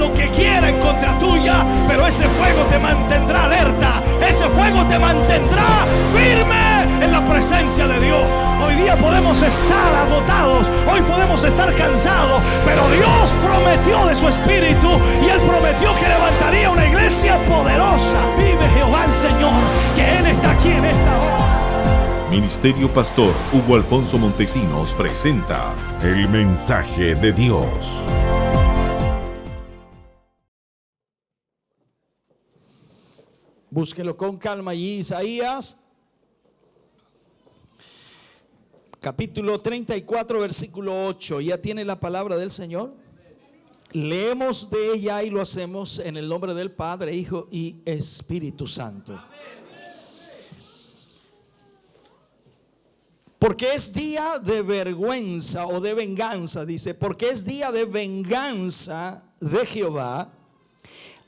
lo que quiera en contra tuya, pero ese fuego te mantendrá alerta, ese fuego te mantendrá firme en la presencia de Dios. Hoy día podemos estar agotados, hoy podemos estar cansados, pero Dios prometió de su Espíritu y Él prometió que levantaría una iglesia poderosa. Vive Jehová el Señor, que Él está aquí en esta hora. Ministerio Pastor Hugo Alfonso Montesinos presenta el mensaje de Dios. Búsquelo con calma allí, Isaías, capítulo 34, versículo 8. ¿Ya tiene la palabra del Señor? Leemos de ella y lo hacemos en el nombre del Padre, Hijo y Espíritu Santo. Porque es día de vergüenza o de venganza, dice, porque es día de venganza de Jehová,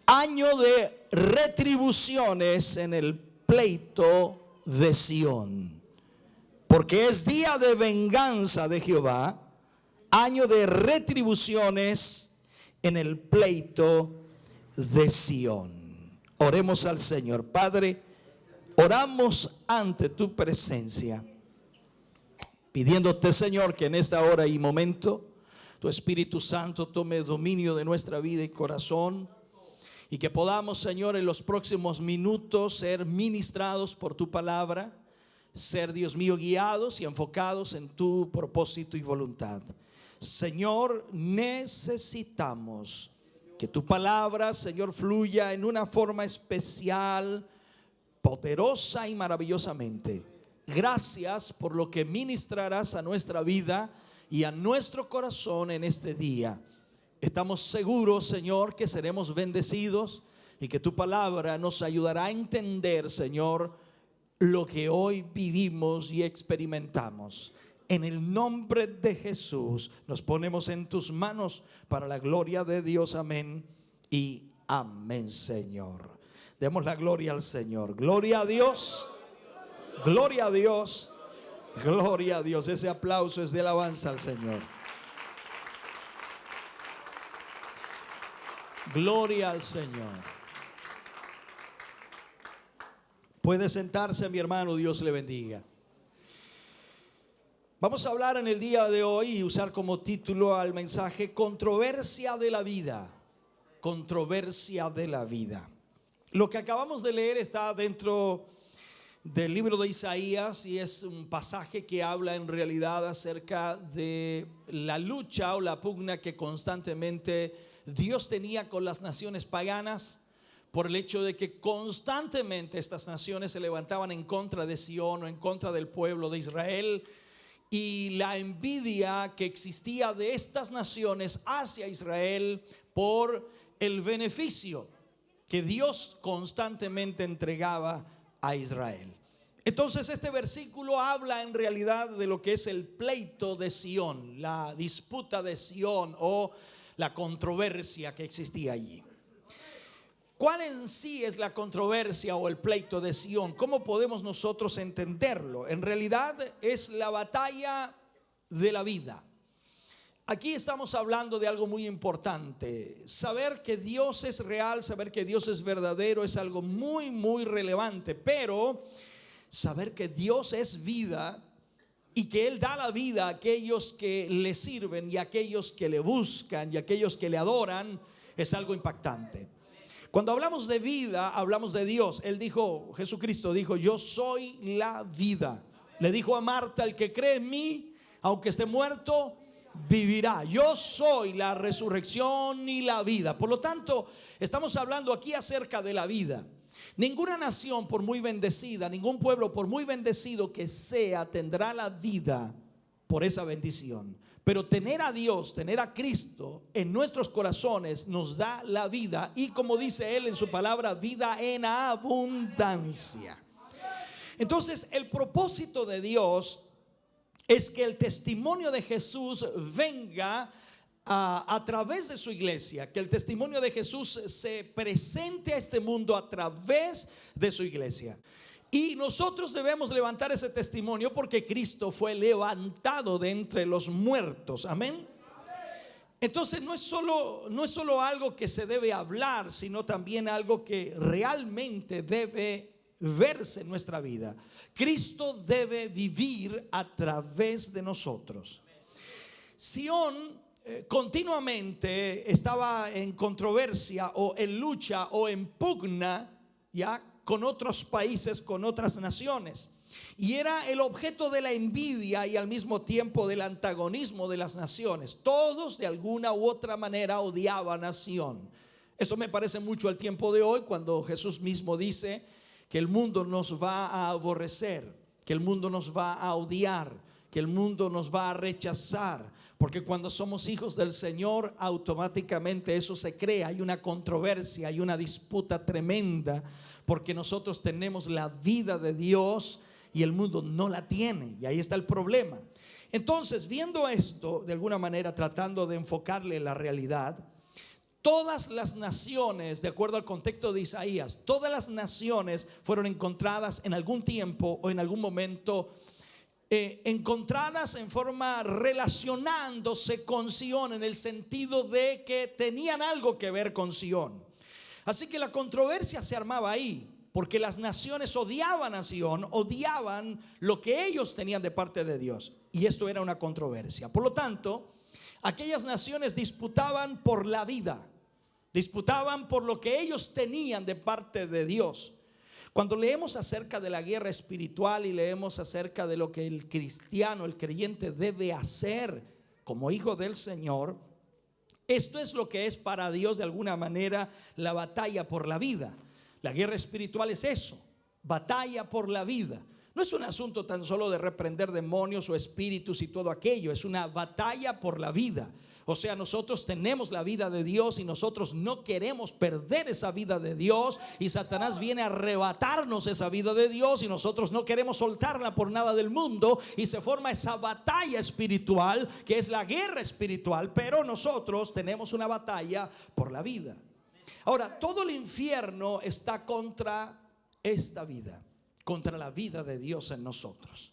año de retribuciones en el pleito de Sión. Porque es día de venganza de Jehová, año de retribuciones en el pleito de Sión. Oremos al Señor. Padre, oramos ante tu presencia, pidiéndote, Señor, que en esta hora y momento tu Espíritu Santo tome dominio de nuestra vida y corazón, y que podamos, Señor, en los próximos minutos ser ministrados por tu palabra, ser, Dios mío, guiados y enfocados en tu propósito y voluntad. Señor, necesitamos que tu palabra, Señor, fluya en una forma especial, poderosa y maravillosamente. Gracias por lo que ministrarás a nuestra vida y a nuestro corazón en este día. Estamos seguros, Señor, que seremos bendecidos y que tu palabra nos ayudará a entender, Señor, lo que hoy vivimos y experimentamos. En el nombre de Jesús nos ponemos en tus manos para la gloria de Dios. Amén y amén, Señor. Demos la gloria al Señor. Gloria a Dios. Gloria a Dios. Gloria a Dios. Ese aplauso es de alabanza al Señor. Gloria al Señor. Puede sentarse, mi hermano, Dios le bendiga. Vamos a hablar en el día de hoy y usar como título al mensaje controversia de la vida. Controversia de la vida. Lo que acabamos de leer está dentro del libro de Isaías y es un pasaje que habla en realidad acerca de la lucha o la pugna que constantemente Dios tenía con las naciones paganas, por el hecho de que constantemente estas naciones se levantaban en contra de Sión o en contra del pueblo de Israel, y la envidia que existía de estas naciones hacia Israel por el beneficio que Dios constantemente entregaba a Israel. Entonces este versículo habla en realidad de lo que es el pleito de Sión, la disputa de Sión o la controversia que existía allí. ¿Cuál en sí es la controversia o el pleito de Sión? ¿Cómo podemos nosotros entenderlo? En realidad es la batalla de la vida. Aquí estamos hablando de algo muy importante. Saber que Dios es real, saber que Dios es verdadero es algo muy, muy relevante. Pero saber que Dios es vida y que Él da la vida a aquellos que le sirven y a aquellos que le buscan y a aquellos que le adoran es algo impactante. Cuando hablamos de vida, hablamos de Dios. Él dijo, Jesucristo dijo, yo soy la vida. Le dijo a Marta, el que cree en mí, aunque esté muerto, vivirá. Yo soy la resurrección y la vida. Por lo tanto, estamos hablando aquí acerca de la vida. Ninguna nación, por muy bendecida, ningún pueblo, por muy bendecido que sea, tendrá la vida por esa bendición. Pero tener a Dios, tener a Cristo en nuestros corazones nos da la vida. Y como dice Él en su palabra, vida en abundancia. Entonces el propósito de Dios es que el testimonio de Jesús venga a través de su iglesia, que el testimonio de Jesús se presente a este mundo a través de su iglesia. Y nosotros debemos levantar ese testimonio porque Cristo fue levantado de entre los muertos. Amén. Entonces no es solo algo que se debe hablar, sino también algo que realmente debe verse en nuestra vida. Cristo debe vivir a través de nosotros. Sión continuamente estaba en controversia o en lucha o en pugna ya con otros países, con otras naciones. Y era el objeto de la envidia y al mismo tiempo del antagonismo de las naciones. Todos de alguna u otra manera odiaban a Sión. Eso me parece mucho al tiempo de hoy, cuando Jesús mismo dice que el mundo nos va a aborrecer, que el mundo nos va a odiar, que el mundo nos va a rechazar. Porque cuando somos hijos del Señor, automáticamente eso se crea. Hay una controversia, hay una disputa tremenda, porque nosotros tenemos la vida de Dios y el mundo no la tiene, y ahí está el problema. Entonces, viendo esto, de alguna manera tratando de enfocarle la realidad, todas las naciones, de acuerdo al contexto de Isaías, todas las naciones fueron encontradas en algún tiempo o en algún momento, encontradas en forma relacionándose con Sión, en el sentido de que tenían algo que ver con Sión. Así que la controversia se armaba ahí, porque las naciones odiaban a Sión, odiaban lo que ellos tenían de parte de Dios. Y esto era una controversia. Por lo tanto, aquellas naciones disputaban por la vida, disputaban por lo que ellos tenían de parte de Dios. Cuando leemos acerca de la guerra espiritual y leemos acerca de lo que el cristiano, el creyente debe hacer como hijo del Señor, esto es lo que es para Dios de alguna manera la batalla por la vida. La guerra espiritual es eso, batalla por la vida. No es un asunto tan solo de reprender demonios o espíritus y todo aquello, es una batalla por la vida. O sea, nosotros tenemos la vida de Dios y nosotros no queremos perder esa vida de Dios, y Satanás viene a arrebatarnos esa vida de Dios y nosotros no queremos soltarla por nada del mundo, y se forma esa batalla espiritual que es la guerra espiritual. Pero nosotros tenemos una batalla por la vida. Ahora, todo el infierno está contra esta vida, contra la vida de Dios en nosotros.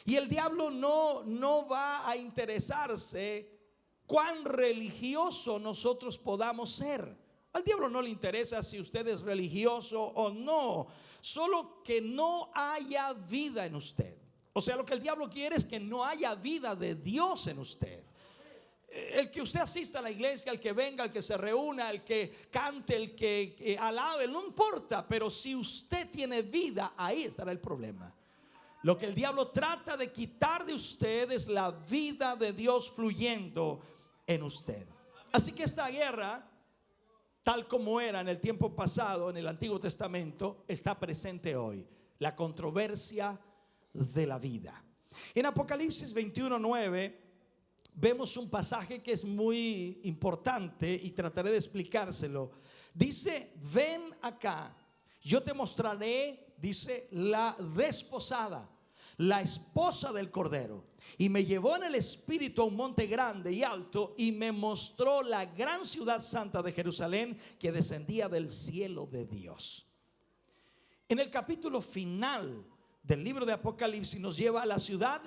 Y el diablo no va a interesarse cuán religioso nosotros podamos ser. Al diablo no le interesa si usted es religioso o no, solo que no haya vida en usted. O sea, lo que el diablo quiere es que no haya vida de Dios en usted. El que usted asista a la iglesia, el que venga, el que se reúna, el que cante, el que alabe, no importa. Pero si usted tiene vida, ahí estará el problema. Lo que el diablo trata de quitar de usted es la vida de Dios fluyendo en usted. Así que esta guerra, tal como era en el tiempo pasado, en el Antiguo Testamento, está presente hoy. La controversia de la vida. En Apocalipsis 21:9 vemos un pasaje que es muy importante y trataré de explicárselo. Dice: ven acá, yo te mostraré, dice, la desposada, la esposa del Cordero. Y me llevó en el espíritu a un monte grande y alto, y me mostró la gran ciudad santa de Jerusalén, que descendía del cielo de Dios. En el capítulo final del libro de Apocalipsis nos lleva a la ciudad.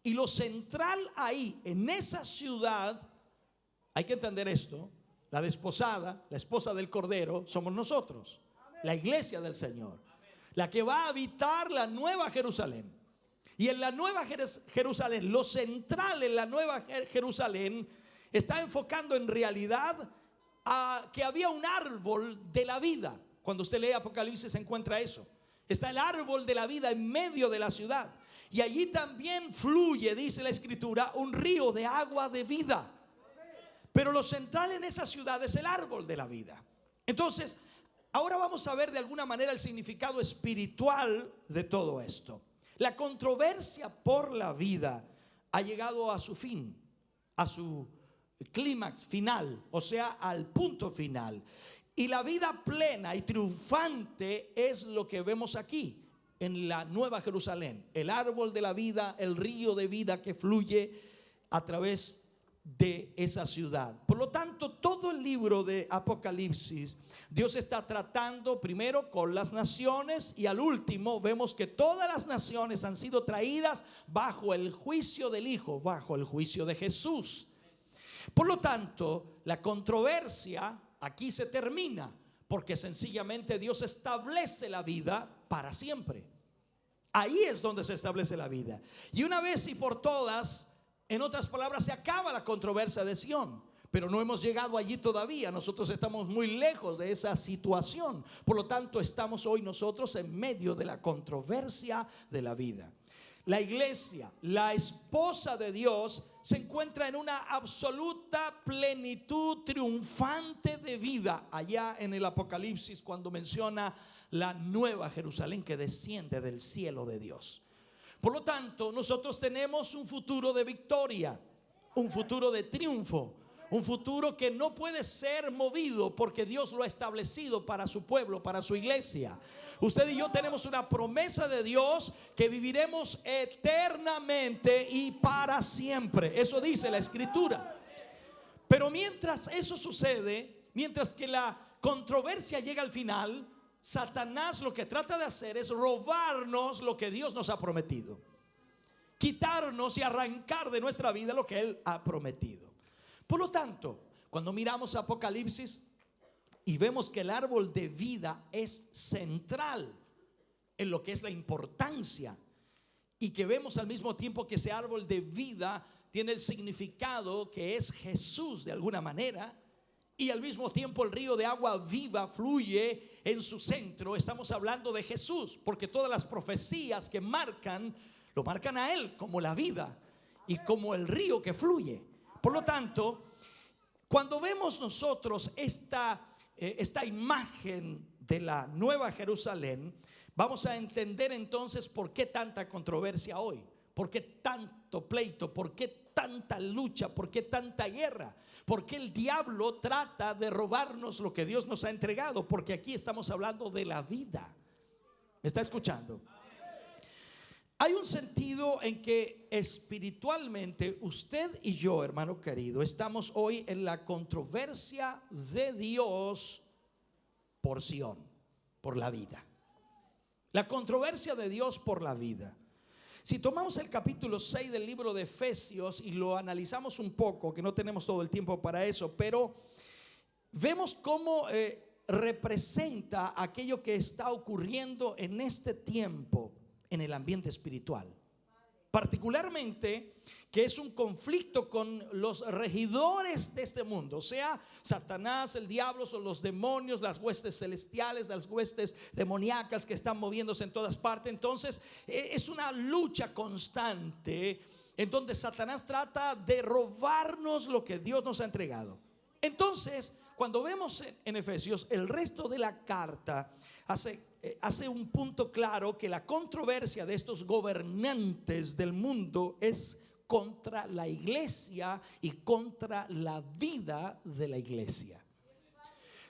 Y lo central ahí, en esa ciudad, hay que entender esto: la desposada, la esposa del Cordero, somos nosotros, la iglesia del Señor, la que va a habitar la nueva Jerusalén. Y en la nueva Jerusalén, lo central en la nueva Jerusalén está enfocando en realidad a que había un árbol de la vida. Cuando usted lee Apocalipsis se encuentra eso. Está el árbol de la vida en medio de la ciudad. Y allí también fluye, dice la escritura, un río de agua de vida. Pero lo central en esa ciudad es el árbol de la vida. Entonces, ahora vamos a ver de alguna manera el significado espiritual de todo esto. La controversia por la vida ha llegado a su fin, a su clímax final, o sea, al punto final. Y la vida plena y triunfante es lo que vemos aquí en la nueva Jerusalén, el árbol de la vida, el río de vida que fluye a través de esa ciudad. Por lo tanto, todo el libro de Apocalipsis, Dios está tratando primero con las naciones, y al último vemos que todas las naciones han sido traídas bajo el juicio del Hijo, bajo el juicio de Jesús. Por lo tanto, la controversia aquí se termina, porque sencillamente Dios establece la vida para siempre. Ahí es donde se establece la vida. Y una vez y por todas, en otras palabras, se acaba la controversia de Sión. Pero no hemos llegado allí todavía. Nosotros estamos muy lejos de esa situación. Por lo tanto, estamos hoy nosotros en medio de la controversia de la vida. La iglesia, la esposa de Dios, se encuentra en una absoluta plenitud triunfante de vida. Allá en el Apocalipsis, cuando menciona la nueva Jerusalén que desciende del cielo de Dios. Por lo tanto, nosotros tenemos un futuro de victoria, un futuro de triunfo, un futuro que no puede ser movido, porque Dios lo ha establecido para su pueblo, para su iglesia. Usted y yo tenemos una promesa de Dios que viviremos eternamente y para siempre. Eso dice la Escritura. Pero mientras eso sucede, mientras que la controversia llega al final, Satanás lo que trata de hacer es robarnos lo que Dios nos ha prometido, quitarnos y arrancar de nuestra vida lo que Él ha prometido. Por lo tanto, cuando miramos Apocalipsis y vemos que el árbol de vida es central en lo que es la importancia, y que vemos al mismo tiempo que ese árbol de vida tiene el significado que es Jesús de alguna manera, y al mismo tiempo el río de agua viva fluye en su centro, estamos hablando de Jesús, porque todas las profecías que marcan, lo marcan a Él como la vida y como el río que fluye. Por lo tanto, cuando vemos nosotros esta imagen de la Nueva Jerusalén, vamos a entender entonces por qué tanta controversia hoy, por qué tanto pleito, por qué tanta lucha, por qué tanta guerra, por qué el diablo trata de robarnos lo que Dios nos ha entregado, porque aquí estamos hablando de la vida. ¿Me está escuchando? Hay un sentido en que espiritualmente usted y yo, hermano querido, estamos hoy en la controversia de Dios por Sión, por la vida. La controversia de Dios por la vida. Si tomamos el capítulo 6 del libro de Efesios y lo analizamos un poco, que no tenemos todo el tiempo para eso, pero vemos cómo representa aquello que está ocurriendo en este tiempo en el ambiente espiritual, particularmente que es un conflicto con los regidores de este mundo, o sea, Satanás, el diablo, son los demonios, las huestes celestiales, las huestes demoníacas que están moviéndose en todas partes. Entonces es una lucha constante en donde Satanás trata de robarnos lo que Dios nos ha entregado. Entonces, cuando vemos en Efesios, el resto de la carta hace un punto claro que la controversia de estos gobernantes del mundo es contra la iglesia y contra la vida de la iglesia.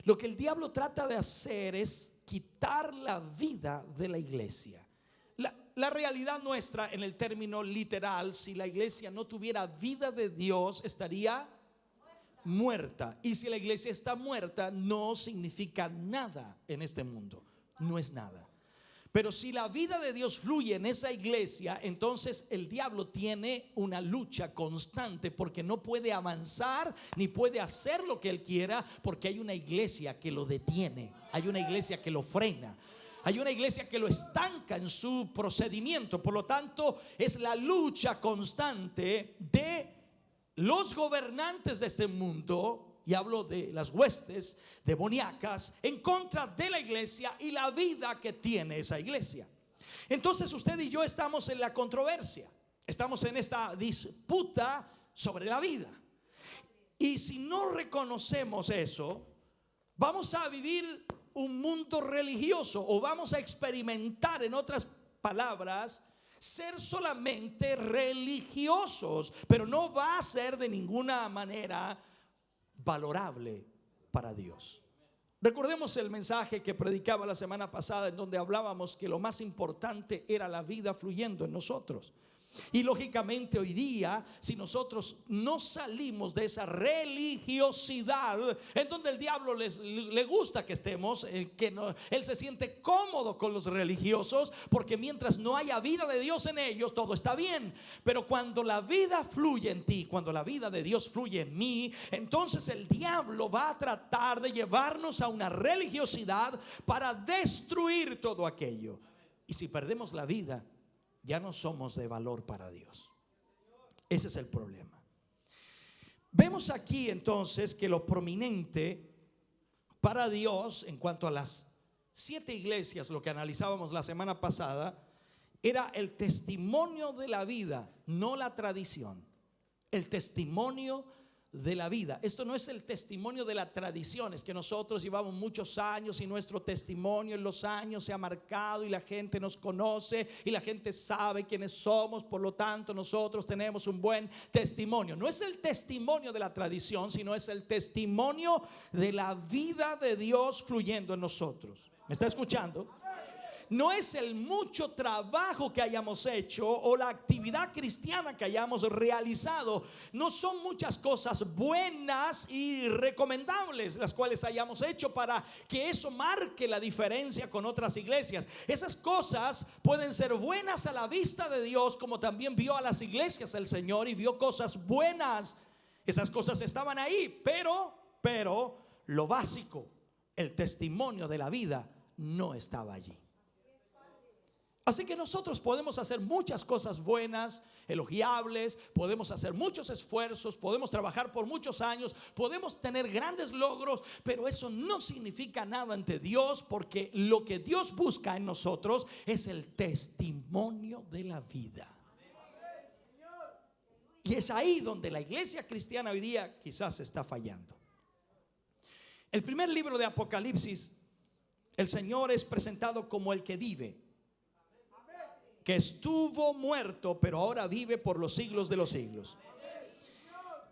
Lo que el diablo trata de hacer es quitar la vida de la iglesia. La realidad nuestra, en el término literal, si la iglesia no tuviera vida de Dios, estaría muerta. Y si la iglesia está muerta, no significa nada en este mundo. No es nada. Pero si la vida de Dios fluye en esa iglesia, entonces el diablo tiene una lucha constante, porque no puede avanzar ni puede hacer lo que él quiera, porque hay una iglesia que lo detiene, hay una iglesia que lo frena, hay una iglesia que lo estanca en su procedimiento. Por lo tanto, es la lucha constante de los gobernantes de este mundo, y hablo de las huestes demoníacas, en contra de la iglesia y la vida que tiene esa iglesia. Entonces usted y yo estamos en la controversia, estamos en esta disputa sobre la vida. Y si no reconocemos eso, vamos a vivir un mundo religioso, o vamos a experimentar, en otras palabras, ser solamente religiosos, pero no va a ser de ninguna manera valorable para Dios. Recordemos el mensaje que predicaba la semana pasada, en donde hablábamos que lo más importante era la vida fluyendo en nosotros. Y lógicamente hoy día, si nosotros no salimos de esa religiosidad en donde el diablo le gusta que estemos, él se siente cómodo con los religiosos, porque mientras no haya vida de Dios en ellos, todo está bien. Pero cuando la vida fluye en ti, cuando la vida de Dios fluye en mí, entonces el diablo va a tratar de llevarnos a una religiosidad para destruir todo aquello. Y si perdemos la vida, ya no somos de valor para Dios. Ese es el problema. Vemos aquí entonces que lo prominente para Dios en cuanto a las 7 iglesias, lo que analizábamos la semana pasada, era el testimonio de la vida, no la tradición. El testimonio de la vida. Esto no es el testimonio de la tradición, es que nosotros llevamos muchos años y nuestro testimonio en los años se ha marcado y la gente nos conoce y la gente sabe quiénes somos, por lo tanto nosotros tenemos un buen testimonio. No es el testimonio de la tradición, sino es el testimonio de la vida de Dios fluyendo en nosotros. ¿Me está escuchando? No es el mucho trabajo que hayamos hecho o la actividad cristiana que hayamos realizado. No son muchas cosas buenas y recomendables las cuales hayamos hecho para que eso marque la diferencia con otras iglesias. Esas cosas pueden ser buenas a la vista de Dios, como también vio a las iglesias el Señor y vio cosas buenas. Esas cosas estaban ahí, pero lo básico, el testimonio de la vida, no estaba allí. Así que nosotros podemos hacer muchas cosas buenas, elogiables, podemos hacer muchos esfuerzos, podemos trabajar por muchos años, podemos tener grandes logros, pero eso no significa nada ante Dios, porque lo que Dios busca en nosotros es el testimonio de la vida. Y es ahí donde la iglesia cristiana hoy día quizás está fallando. El primer libro de Apocalipsis, el Señor es presentado como el que vive, que estuvo muerto, pero ahora vive por los siglos de los siglos.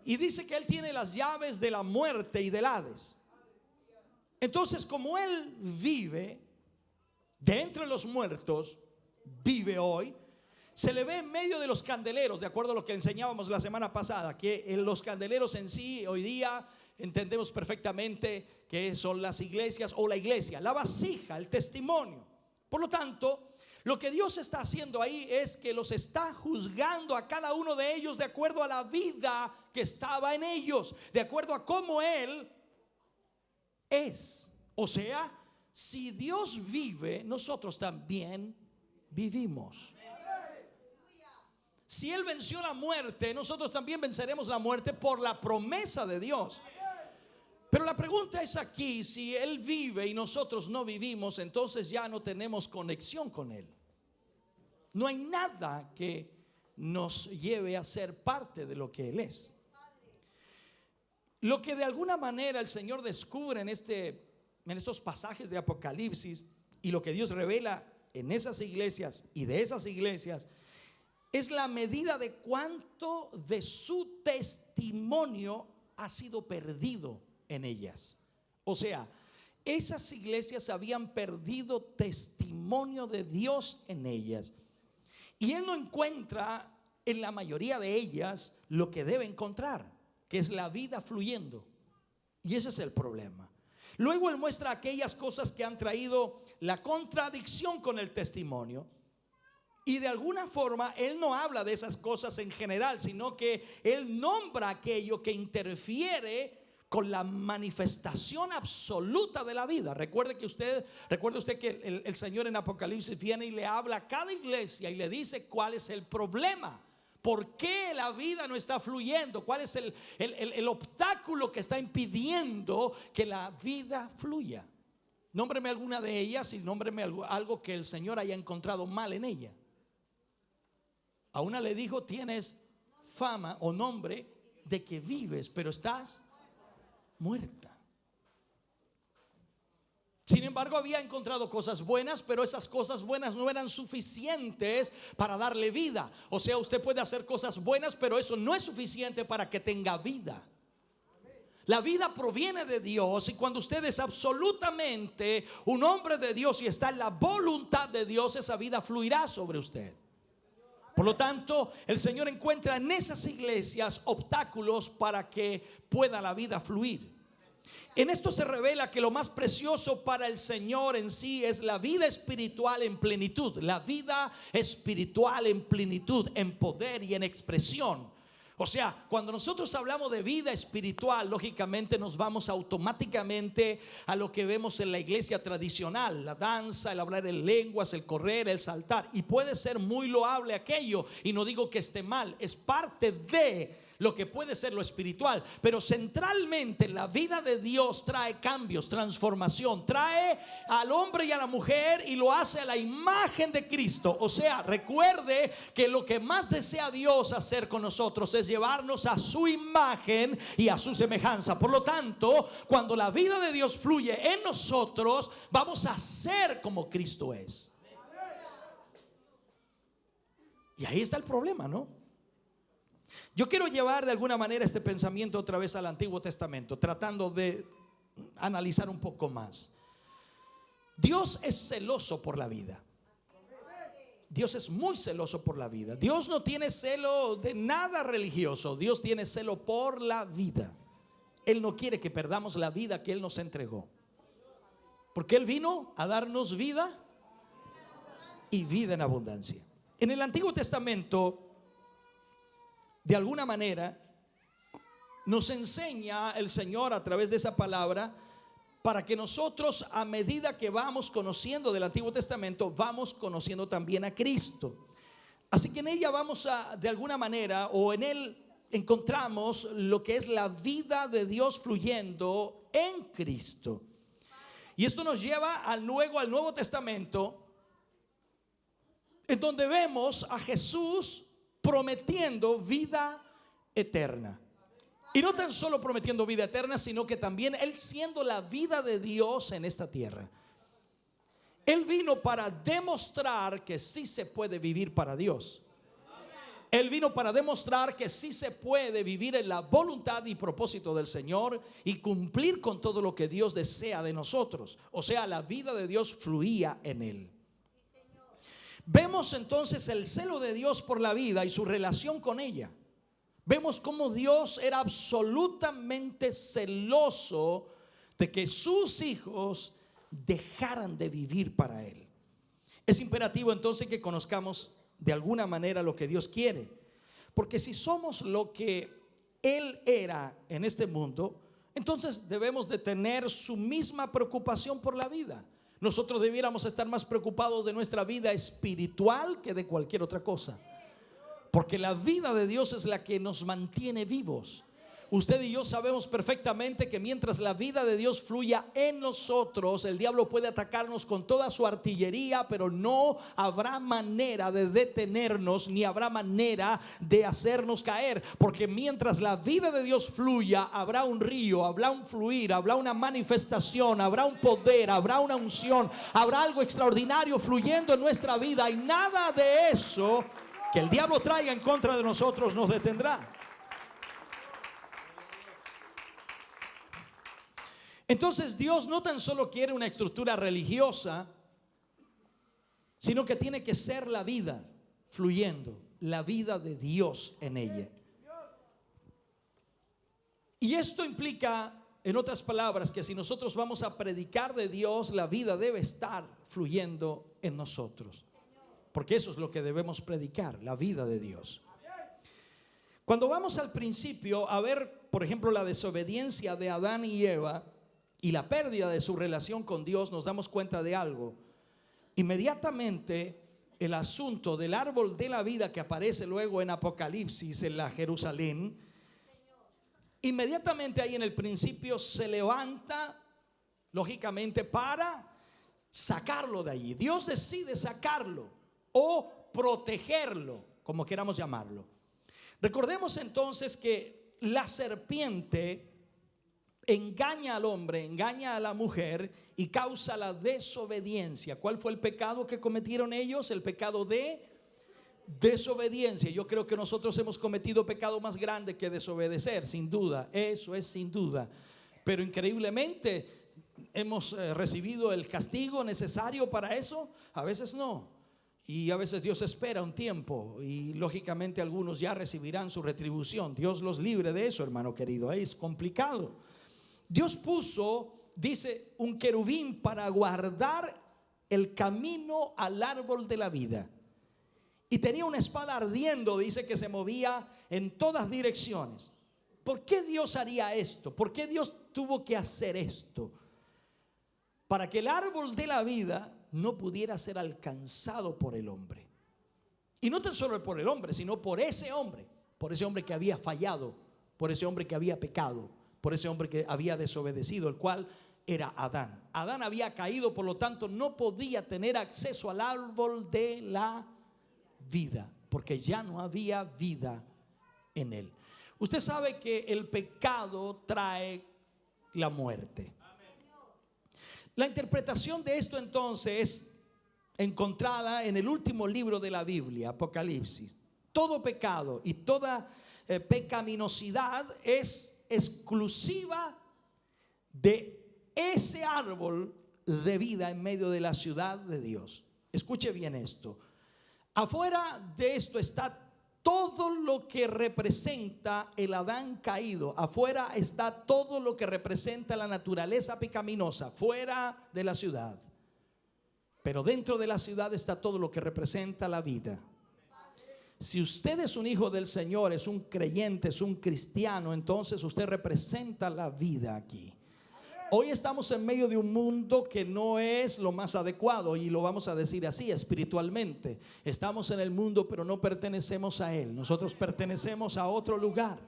Y dice que Él tiene las llaves de la muerte y del Hades. Entonces, como Él vive de entre los muertos, vive hoy, se le ve en medio de los candeleros, de acuerdo a lo que enseñábamos la semana pasada, que en los candeleros en sí, hoy día entendemos perfectamente que son las iglesias o la iglesia, la vasija, el testimonio. Por lo tanto, lo que Dios está haciendo ahí es que los está juzgando a cada uno de ellos de acuerdo a la vida que estaba en ellos, de acuerdo a cómo Él es. O sea, si Dios vive, nosotros también vivimos. Si Él venció la muerte, nosotros también venceremos la muerte por la promesa de Dios. Pero la pregunta es aquí: si Él vive y nosotros no vivimos, entonces ya no tenemos conexión con Él. No hay nada que nos lleve a ser parte de lo que Él es. Lo que de alguna manera el Señor descubre en estos pasajes de Apocalipsis, y lo que Dios revela en esas iglesias y de esas iglesias, es la medida de cuánto de su testimonio ha sido perdido en ellas. O sea, esas iglesias habían perdido testimonio de Dios en ellas. Y Él no encuentra en la mayoría de ellas lo que debe encontrar, que es la vida fluyendo. Y ese es el problema. Luego Él muestra aquellas cosas que han traído la contradicción con el testimonio. Y de alguna forma Él no habla de esas cosas en general, sino que Él nombra aquello que interfiere con la manifestación absoluta de la vida. Recuerde usted que el Señor en Apocalipsis viene y le habla a cada iglesia y le dice cuál es el problema. ¿Por qué la vida no está fluyendo? ¿Cuál es el obstáculo que está impidiendo que la vida fluya? Nómbreme alguna de ellas y nómbreme algo que el Señor haya encontrado mal en ella. A una le dijo: tienes fama o nombre de que vives, pero estás muerta. Sin embargo, había encontrado cosas buenas, pero esas cosas buenas no eran suficientes para darle vida. O sea, usted puede hacer cosas buenas, pero eso no es suficiente para que tenga vida. La vida proviene de Dios, y cuando usted es absolutamente un hombre de Dios y está en la voluntad de Dios, esa vida fluirá sobre usted. Por lo tanto, el Señor encuentra en esas iglesias obstáculos para que pueda la vida fluir. En esto se revela que lo más precioso para el Señor en sí es la vida espiritual en plenitud. La vida espiritual en plenitud, en poder y en expresión. O sea, cuando nosotros hablamos de vida espiritual, lógicamente nos vamos automáticamente a lo que vemos en la iglesia tradicional: la danza, el hablar en lenguas, el correr, el saltar. Y puede ser muy loable aquello, y no digo que esté mal, es parte de lo que puede ser lo espiritual. Pero centralmente la vida de Dios trae cambios, transformación, trae al hombre y a la mujer y lo hace a la imagen de Cristo. O sea, recuerde que lo que más desea Dios hacer con nosotros es llevarnos a su imagen y a su semejanza. Por lo tanto, cuando la vida de Dios fluye en nosotros, vamos a ser como Cristo es. Y ahí está el problema, ¿no? Yo quiero llevar de alguna manera este pensamiento otra vez al Antiguo Testamento, tratando de analizar un poco más. Dios es celoso por la vida. Dios es muy celoso por la vida. Dios no tiene celo de nada religioso. Dios tiene celo por la vida. Él no quiere que perdamos la vida que Él nos entregó, porque Él vino a darnos vida y vida en abundancia. En el Antiguo Testamento, de alguna manera, nos enseña el Señor a través de esa palabra para que nosotros, a medida que vamos conociendo del Antiguo Testamento, vamos conociendo también a Cristo. Así que en ella vamos a, de alguna manera, o en Él encontramos lo que es la vida de Dios fluyendo en Cristo. Y esto nos lleva luego al Nuevo Testamento, en donde vemos a Jesús prometiendo vida eterna. Y no tan solo prometiendo vida eterna, sino que también Él siendo la vida de Dios en esta tierra. Él vino para demostrar que sí se puede vivir para Dios. Él vino para demostrar que sí se puede vivir en la voluntad y propósito del Señor y cumplir con todo lo que Dios desea de nosotros. O sea, la vida de Dios fluía en Él. Vemos entonces el celo de Dios por la vida y su relación con ella. Vemos cómo Dios era absolutamente celoso de que sus hijos dejaran de vivir para Él. Es imperativo entonces que conozcamos de alguna manera lo que Dios quiere, porque si somos lo que Él era en este mundo, entonces debemos de tener su misma preocupación por la vida. Nosotros debiéramos estar más preocupados de nuestra vida espiritual que de cualquier otra cosa, porque la vida de Dios es la que nos mantiene vivos. Usted y yo sabemos perfectamente que mientras la vida de Dios fluya en nosotros, el diablo puede atacarnos con toda su artillería, pero no habrá manera de detenernos, ni habrá manera de hacernos caer, porque mientras la vida de Dios fluya, habrá un río, habrá un fluir, habrá una manifestación, habrá un poder, habrá una unción, habrá algo extraordinario fluyendo en nuestra vida, y nada de eso que el diablo traiga en contra de nosotros nos detendrá. Entonces Dios no tan solo quiere una estructura religiosa, sino que tiene que ser la vida fluyendo, la vida de Dios en ella. Y esto implica, en otras palabras, que si nosotros vamos a predicar de Dios, la vida debe estar fluyendo en nosotros, porque eso es lo que debemos predicar, la vida de Dios. Cuando vamos al principio a ver, por ejemplo, la desobediencia de Adán y Eva y la pérdida de su relación con Dios, nos damos cuenta de algo. Inmediatamente el asunto del árbol de la vida que aparece luego en Apocalipsis, en la Jerusalén, inmediatamente ahí en el principio se levanta, lógicamente, para sacarlo de allí. Dios decide sacarlo o protegerlo, como queramos llamarlo. Recordemos entonces que la serpiente engaña al hombre, engaña a la mujer y causa la desobediencia. ¿Cuál fue el pecado que cometieron ellos? El pecado de desobediencia. Yo creo que nosotros hemos cometido pecado más grande que desobedecer, sin duda. Eso es sin duda. Pero increíblemente hemos recibido el castigo necesario para eso. A veces no. Y a veces Dios espera un tiempo y lógicamente algunos ya recibirán su retribución. Dios los libre de eso, hermano querido. Es complicado. Dios puso, dice, un querubín para guardar el camino al árbol de la vida. Y tenía una espada ardiendo, dice, que se movía en todas direcciones. ¿Por qué Dios haría esto? ¿Por qué Dios tuvo que hacer esto? Para que el árbol de la vida no pudiera ser alcanzado por el hombre. Y no tan solo por el hombre, sino por ese hombre que había fallado, por ese hombre que había pecado, por ese hombre que había desobedecido, el cual era Adán. Adán había caído, por lo tanto no podía tener acceso al árbol de la vida, porque ya no había vida en él. Usted sabe que el pecado trae la muerte. La interpretación de esto entonces es encontrada en el último libro de la Biblia, Apocalipsis. Todo pecado y toda pecaminosidad es exclusiva de ese árbol de vida en medio de la ciudad de Dios. Escuche bien esto. Afuera de esto está todo lo que representa el Adán caído. Afuera está todo lo que representa la naturaleza pecaminosa, fuera de la ciudad. Pero dentro de la ciudad está todo lo que representa la vida. Si usted es un hijo del Señor, es un creyente, es un cristiano, entonces usted representa la vida aquí. Hoy estamos en medio de un mundo que no es lo más adecuado, y lo vamos a decir así espiritualmente. Estamos en el mundo, pero no pertenecemos a él. Nosotros pertenecemos a otro lugar.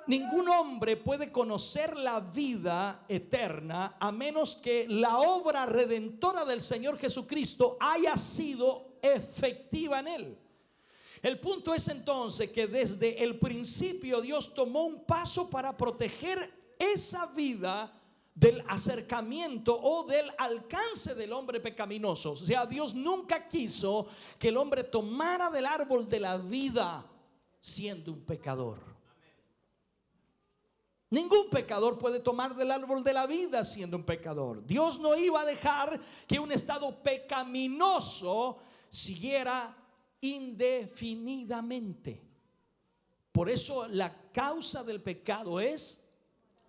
Ningún hombre puede conocer la vida eterna a menos que la obra redentora del Señor Jesucristo haya sido efectiva en él. El punto es entonces que desde el principio Dios tomó un paso para proteger esa vida del acercamiento o del alcance del hombre pecaminoso. O sea, Dios nunca quiso que el hombre tomara del árbol de la vida siendo un pecador. Ningún pecador puede tomar del árbol de la vida siendo un pecador. Dios no iba a dejar que un estado pecaminoso siguiera indefinidamente. Por eso la causa del pecado es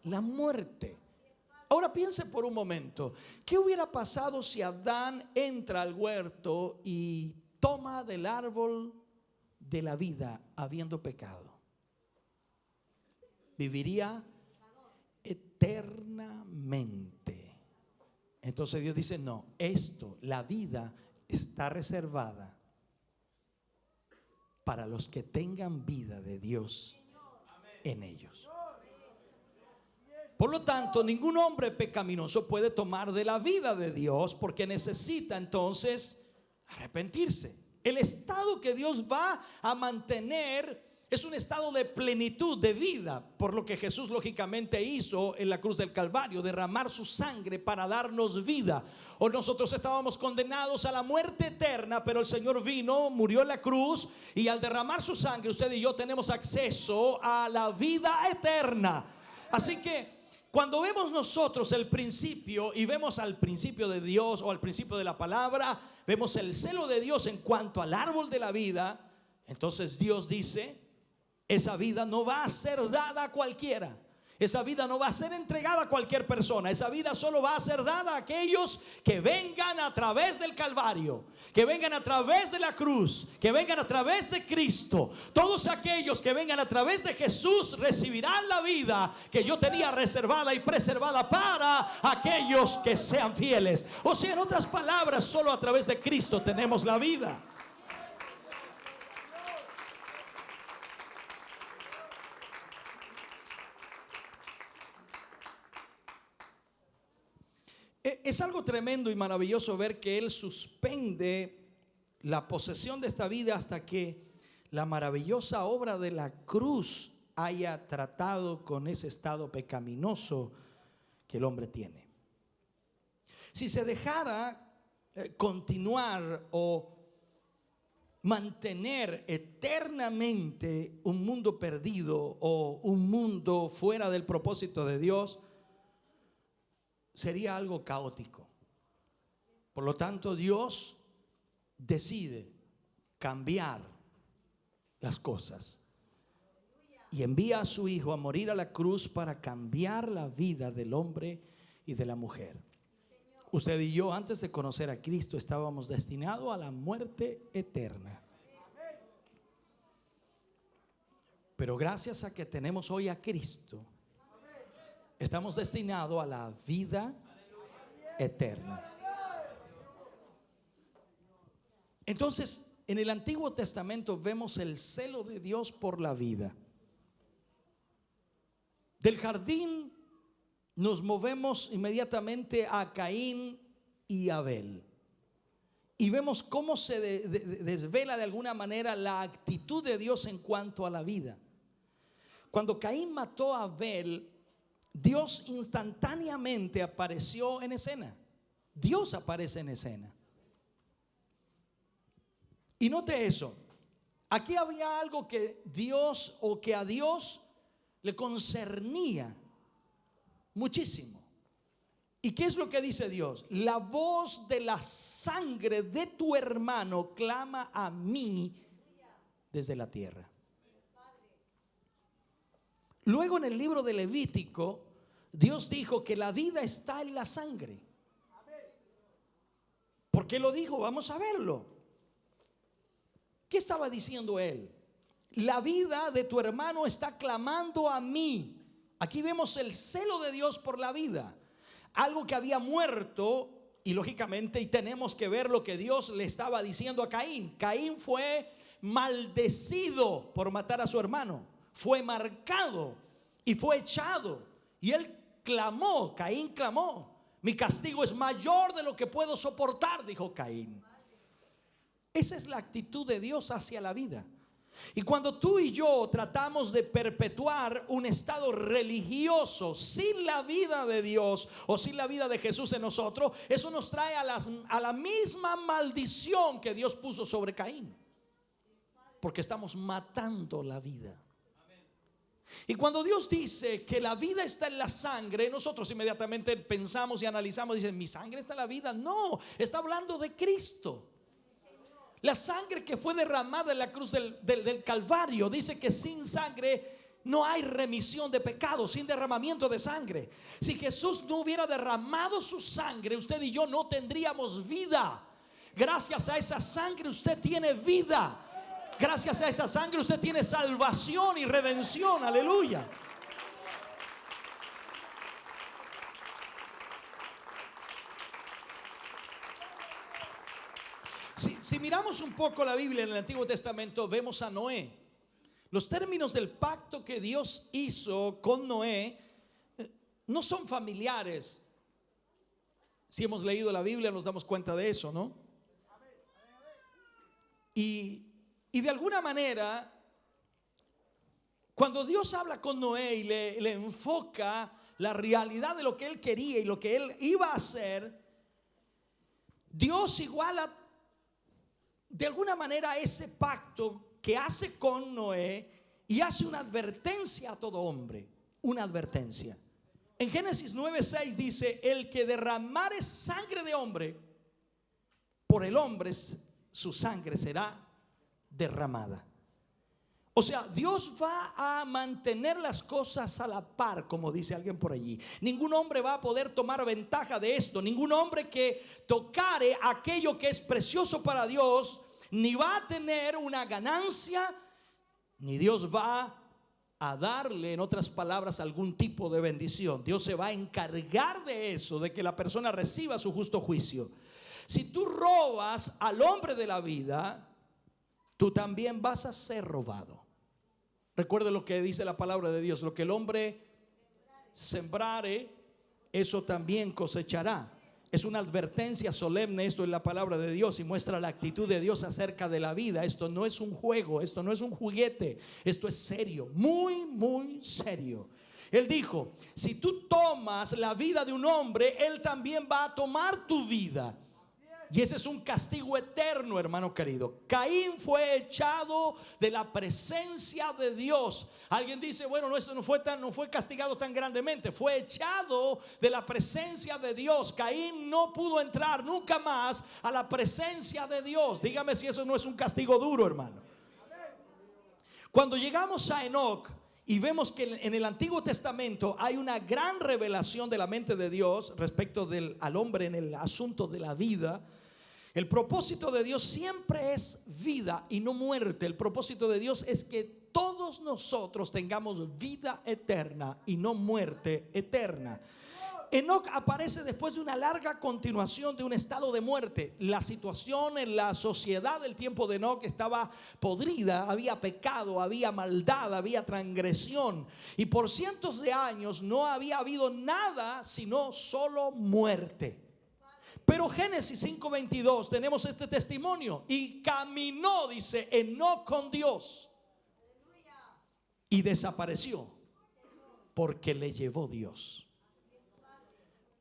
la muerte. Ahora piense por un momento, ¿qué hubiera pasado si Adán entra al huerto y toma del árbol de la vida habiendo pecado? Viviría eternamente. Entonces Dios dice, no, la vida está reservada para los que tengan vida de Dios en ellos. Por lo tanto, ningún hombre pecaminoso puede tomar de la vida de Dios, porque necesita entonces arrepentirse. El estado que Dios va a mantener es un estado de plenitud de vida, por lo que Jesús lógicamente hizo en la cruz del Calvario, derramar su sangre para darnos vida. O nosotros estábamos condenados a la muerte eterna, pero el Señor vino, murió en la cruz, y al derramar su sangre usted y yo tenemos acceso a la vida eterna. Así que cuando vemos nosotros el principio y vemos al principio de Dios o al principio de la palabra, vemos el celo de Dios en cuanto al árbol de la vida. Entonces Dios dice, esa vida no va a ser dada a cualquiera. Esa vida no va a ser entregada a cualquier persona. Esa vida solo va a ser dada a aquellos que vengan a través del Calvario, que vengan a través de la cruz, que vengan a través de Cristo. Todos aquellos que vengan a través de Jesús recibirán la vida que yo tenía reservada y preservada para aquellos que sean fieles. O sea, en otras palabras, solo a través de Cristo tenemos la vida. Es algo tremendo y maravilloso ver que Él suspende la posesión de esta vida hasta que la maravillosa obra de la cruz haya tratado con ese estado pecaminoso que el hombre tiene. Si se dejara continuar o mantener eternamente un mundo perdido o un mundo fuera del propósito de Dios, sería algo caótico. Por lo tanto, Dios decide cambiar las cosas y envía a su Hijo a morir a la cruz para cambiar la vida del hombre y de la mujer. Usted y yo, antes de conocer a Cristo, estábamos destinados a la muerte eterna. Pero gracias a que tenemos hoy a Cristo, estamos destinados a la vida eterna. Entonces, en el Antiguo Testamento vemos el celo de Dios por la vida. Del jardín nos movemos inmediatamente a Caín y Abel. Y vemos cómo se desvela de alguna manera la actitud de Dios en cuanto a la vida. Cuando Caín mató a Abel, Dios instantáneamente apareció en escena. Dios aparece en escena. Y note eso. Aquí había algo que Dios, o que a Dios le concernía muchísimo. ¿Y qué es lo que dice Dios? La voz de la sangre de tu hermano clama a mí desde la tierra. Luego en el libro de Levítico, Dios dijo que la vida está en la sangre. ¿Por qué lo dijo? Vamos a verlo. ¿Qué estaba diciendo él? La vida de tu hermano está clamando a mí. Aquí vemos el celo de Dios por la vida. Algo que había muerto, y lógicamente, y tenemos que ver lo que Dios le estaba diciendo a Caín. Caín fue maldecido por matar a su hermano. Fue marcado y fue echado. Y él clamó, Caín clamó: mi castigo es mayor de lo que puedo soportar, dijo Caín. Esa es la actitud de Dios hacia la vida. Y cuando tú y yo tratamos de perpetuar un estado religioso sin la vida de Dios o sin la vida de Jesús en nosotros, eso nos trae a la misma maldición que Dios puso sobre Caín, porque estamos matando la vida. Y cuando Dios dice que la vida está en la sangre, nosotros inmediatamente pensamos y analizamos, dicen: mi sangre está en la vida. No, está hablando de Cristo. La sangre que fue derramada en la cruz del Calvario. Dice que sin sangre no hay remisión de pecados, sin derramamiento de sangre. Si Jesús no hubiera derramado su sangre, usted y yo no tendríamos vida. Gracias a esa sangre usted tiene vida. Gracias a esa sangre usted tiene salvación y redención. Aleluya. Si miramos un poco la Biblia en el Antiguo Testamento, vemos a Noé. Los términos del pacto que Dios hizo con Noé no son familiares. Si hemos leído la Biblia nos damos cuenta de eso, ¿no? Y de alguna manera, cuando Dios habla con Noé y le enfoca la realidad de lo que él quería y lo que él iba a hacer, Dios iguala de alguna manera ese pacto que hace con Noé y hace una advertencia a todo hombre. Una advertencia. En Génesis 9:6 dice: el que derramare sangre de hombre, por el hombre su sangre será derramada. O sea, Dios va a mantener las cosas a la par, como dice alguien por allí. Ningún hombre va a poder tomar ventaja de esto. Ningún hombre que tocare aquello que es precioso para Dios, ni va a tener una ganancia, ni Dios va a darle, en otras palabras, algún tipo de bendición. Dios se va a encargar de eso, de que la persona reciba su justo juicio. Si tú robas al hombre de la vida, tú también vas a ser robado. Recuerde lo que dice la palabra de Dios: lo que el hombre sembrare, eso también cosechará. Es una advertencia solemne esto en la palabra de Dios, y muestra la actitud de Dios acerca de la vida. Esto no es un juego, esto no es un juguete, esto es serio, muy, muy serio. Él dijo: si tú tomas la vida de un hombre, él también va a tomar tu vida. Y ese es un castigo eterno, hermano querido. Caín fue echado de la presencia de Dios. Alguien dice, bueno, no, eso no fue castigado tan grandemente. Fue echado de la presencia de Dios. Caín no pudo entrar nunca más a la presencia de Dios. Dígame si eso no es un castigo duro, hermano. Cuando llegamos a Enoc y vemos que en el Antiguo Testamento hay una gran revelación de la mente de Dios respecto al hombre en el asunto de la vida. El propósito de Dios siempre es vida y no muerte. El propósito de Dios es que todos nosotros tengamos vida eterna y no muerte eterna. Enoc aparece después de una larga continuación de un estado de muerte. La situación en la sociedad del tiempo de Enoc estaba podrida, había pecado, había maldad, había transgresión. Y por cientos de años no había habido nada sino solo muerte. Pero Génesis 5:22 tenemos este testimonio. Y caminó, dice, Enoc con Dios. Y desapareció porque le llevó Dios.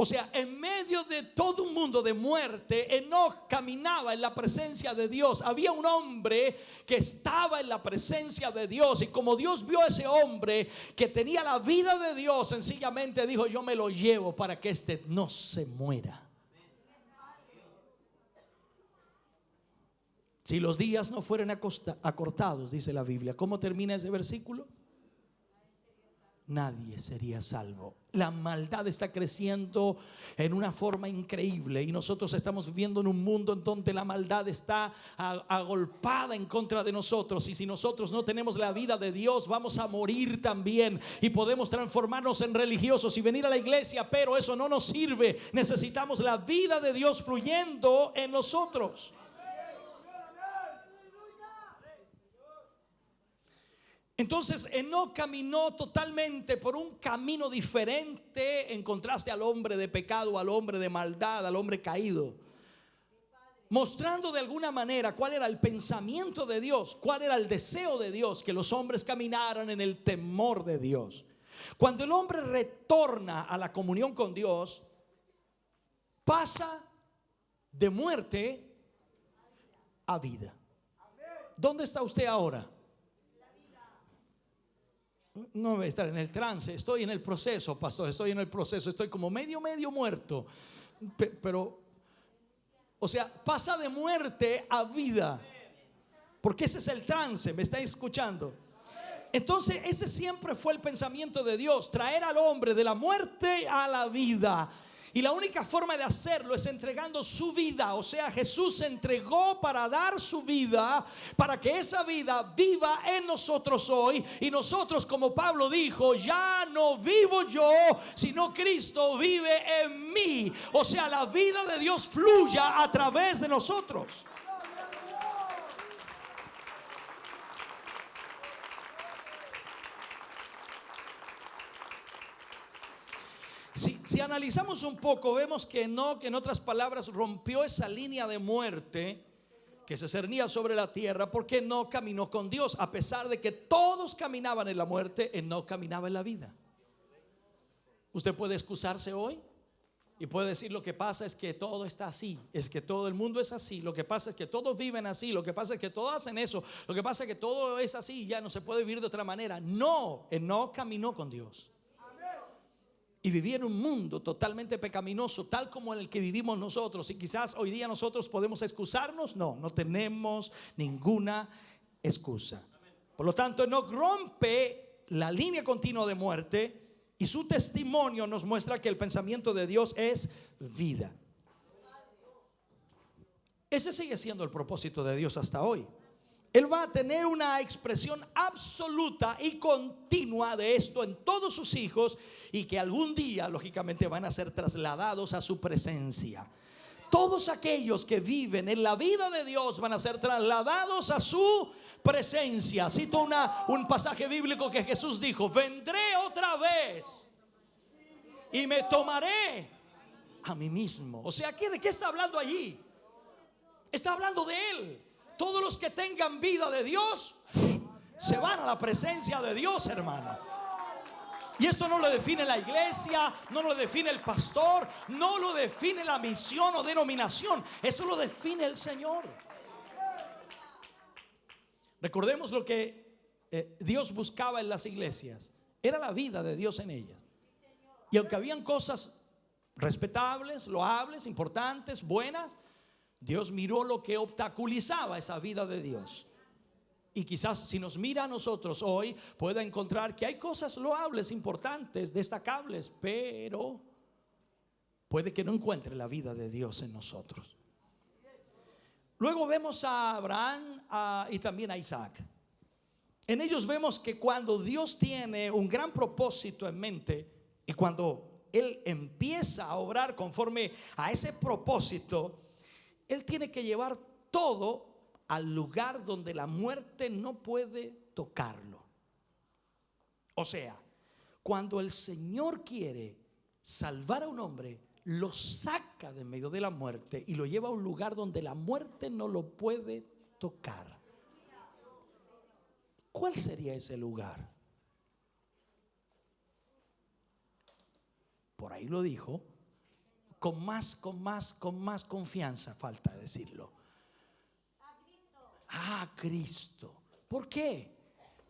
O sea, en medio de todo un mundo de muerte, Enoc caminaba en la presencia de Dios. Había un hombre que estaba en la presencia de Dios. Y como Dios vio a ese hombre que tenía la vida de Dios, sencillamente dijo, yo me lo llevo para que este no se muera. Si los días no fueran acortados, dice la Biblia. ¿Cómo termina ese versículo? Nadie sería salvo. La maldad está creciendo en una forma increíble y nosotros estamos viviendo en un mundo en donde la maldad está agolpada en contra de nosotros. Y si nosotros no tenemos la vida de Dios, vamos a morir también. Y podemos transformarnos en religiosos y venir a la iglesia, pero eso no nos sirve. Necesitamos la vida de Dios fluyendo en nosotros. Entonces Enoc caminó totalmente por un camino diferente en contraste al hombre de pecado, al hombre de maldad, al hombre caído, mostrando de alguna manera cuál era el pensamiento de Dios, cuál era el deseo de Dios, que los hombres caminaran en el temor de Dios. Cuando el hombre retorna a la comunión con Dios, pasa de muerte a vida. ¿Dónde está usted ahora? No voy a estar en el trance, estoy en el proceso, pastor, estoy en el proceso, estoy como medio muerto. Pero, o sea, pasa de muerte a vida, porque ese es el trance, ¿me está escuchando? Entonces ese siempre fue el pensamiento de Dios, traer al hombre de la muerte a la vida. Y la única forma de hacerlo es entregando su vida. O sea, Jesús se entregó para dar su vida, para que esa vida viva en nosotros hoy. Y nosotros, como Pablo dijo, ya no vivo yo, sino Cristo vive en mí. O sea, la vida de Dios fluya a través de nosotros. Si analizamos un poco, vemos que Enoc, en otras palabras, rompió esa línea de muerte que se cernía sobre la tierra, porque Enoc caminó con Dios. A pesar de que todos caminaban en la muerte, Enoc caminaba en la vida. Usted puede excusarse hoy y puede decir, lo que pasa es que todo está así, es que todo el mundo es así, lo que pasa es que todos viven así, lo que pasa es que todos hacen eso, lo que pasa es que todo es así, ya no se puede vivir de otra manera. No, Enoc caminó con Dios y vivía en un mundo totalmente pecaminoso, tal como el que vivimos nosotros. Y quizás hoy día nosotros podemos excusarnos. No tenemos ninguna excusa. Por lo tanto, Enoc rompe la línea continua de muerte, y su testimonio nos muestra que el pensamiento de Dios es vida. Ese sigue siendo el propósito de Dios hasta hoy. Él va a tener una expresión absoluta y continua de esto en todos sus hijos, y que algún día lógicamente van a ser trasladados a su presencia. Todos aquellos que viven en la vida de Dios van a ser trasladados a su presencia. Cito un pasaje bíblico que Jesús dijo: vendré otra vez y me tomaré a mí mismo. O sea, ¿de qué está hablando allí? Está hablando de Él. Todos los que tengan vida de Dios se van a la presencia de Dios, hermano. Y esto no lo define la iglesia, no lo define el pastor, no lo define la misión o denominación. Esto lo define el Señor. Recordemos lo que Dios buscaba en las iglesias. Era la vida de Dios en ellas. Y aunque habían cosas respetables, loables, importantes, buenas, Dios miró lo que obstaculizaba esa vida de Dios. Y quizás si nos mira a nosotros hoy, pueda encontrar que hay cosas loables, importantes, destacables, pero puede que no encuentre la vida de Dios en nosotros. Luego vemos a Abraham y también a Isaac. En ellos vemos que cuando Dios tiene un gran propósito en mente y cuando Él empieza a obrar conforme a ese propósito, Él tiene que llevar todo al lugar donde la muerte no puede tocarlo. O sea, cuando el Señor quiere salvar a un hombre, lo saca de medio de la muerte y lo lleva a un lugar donde la muerte no lo puede tocar. ¿Cuál sería ese lugar? Por ahí lo dijo, con más confianza, falta decirlo. A Cristo. ¿Por qué?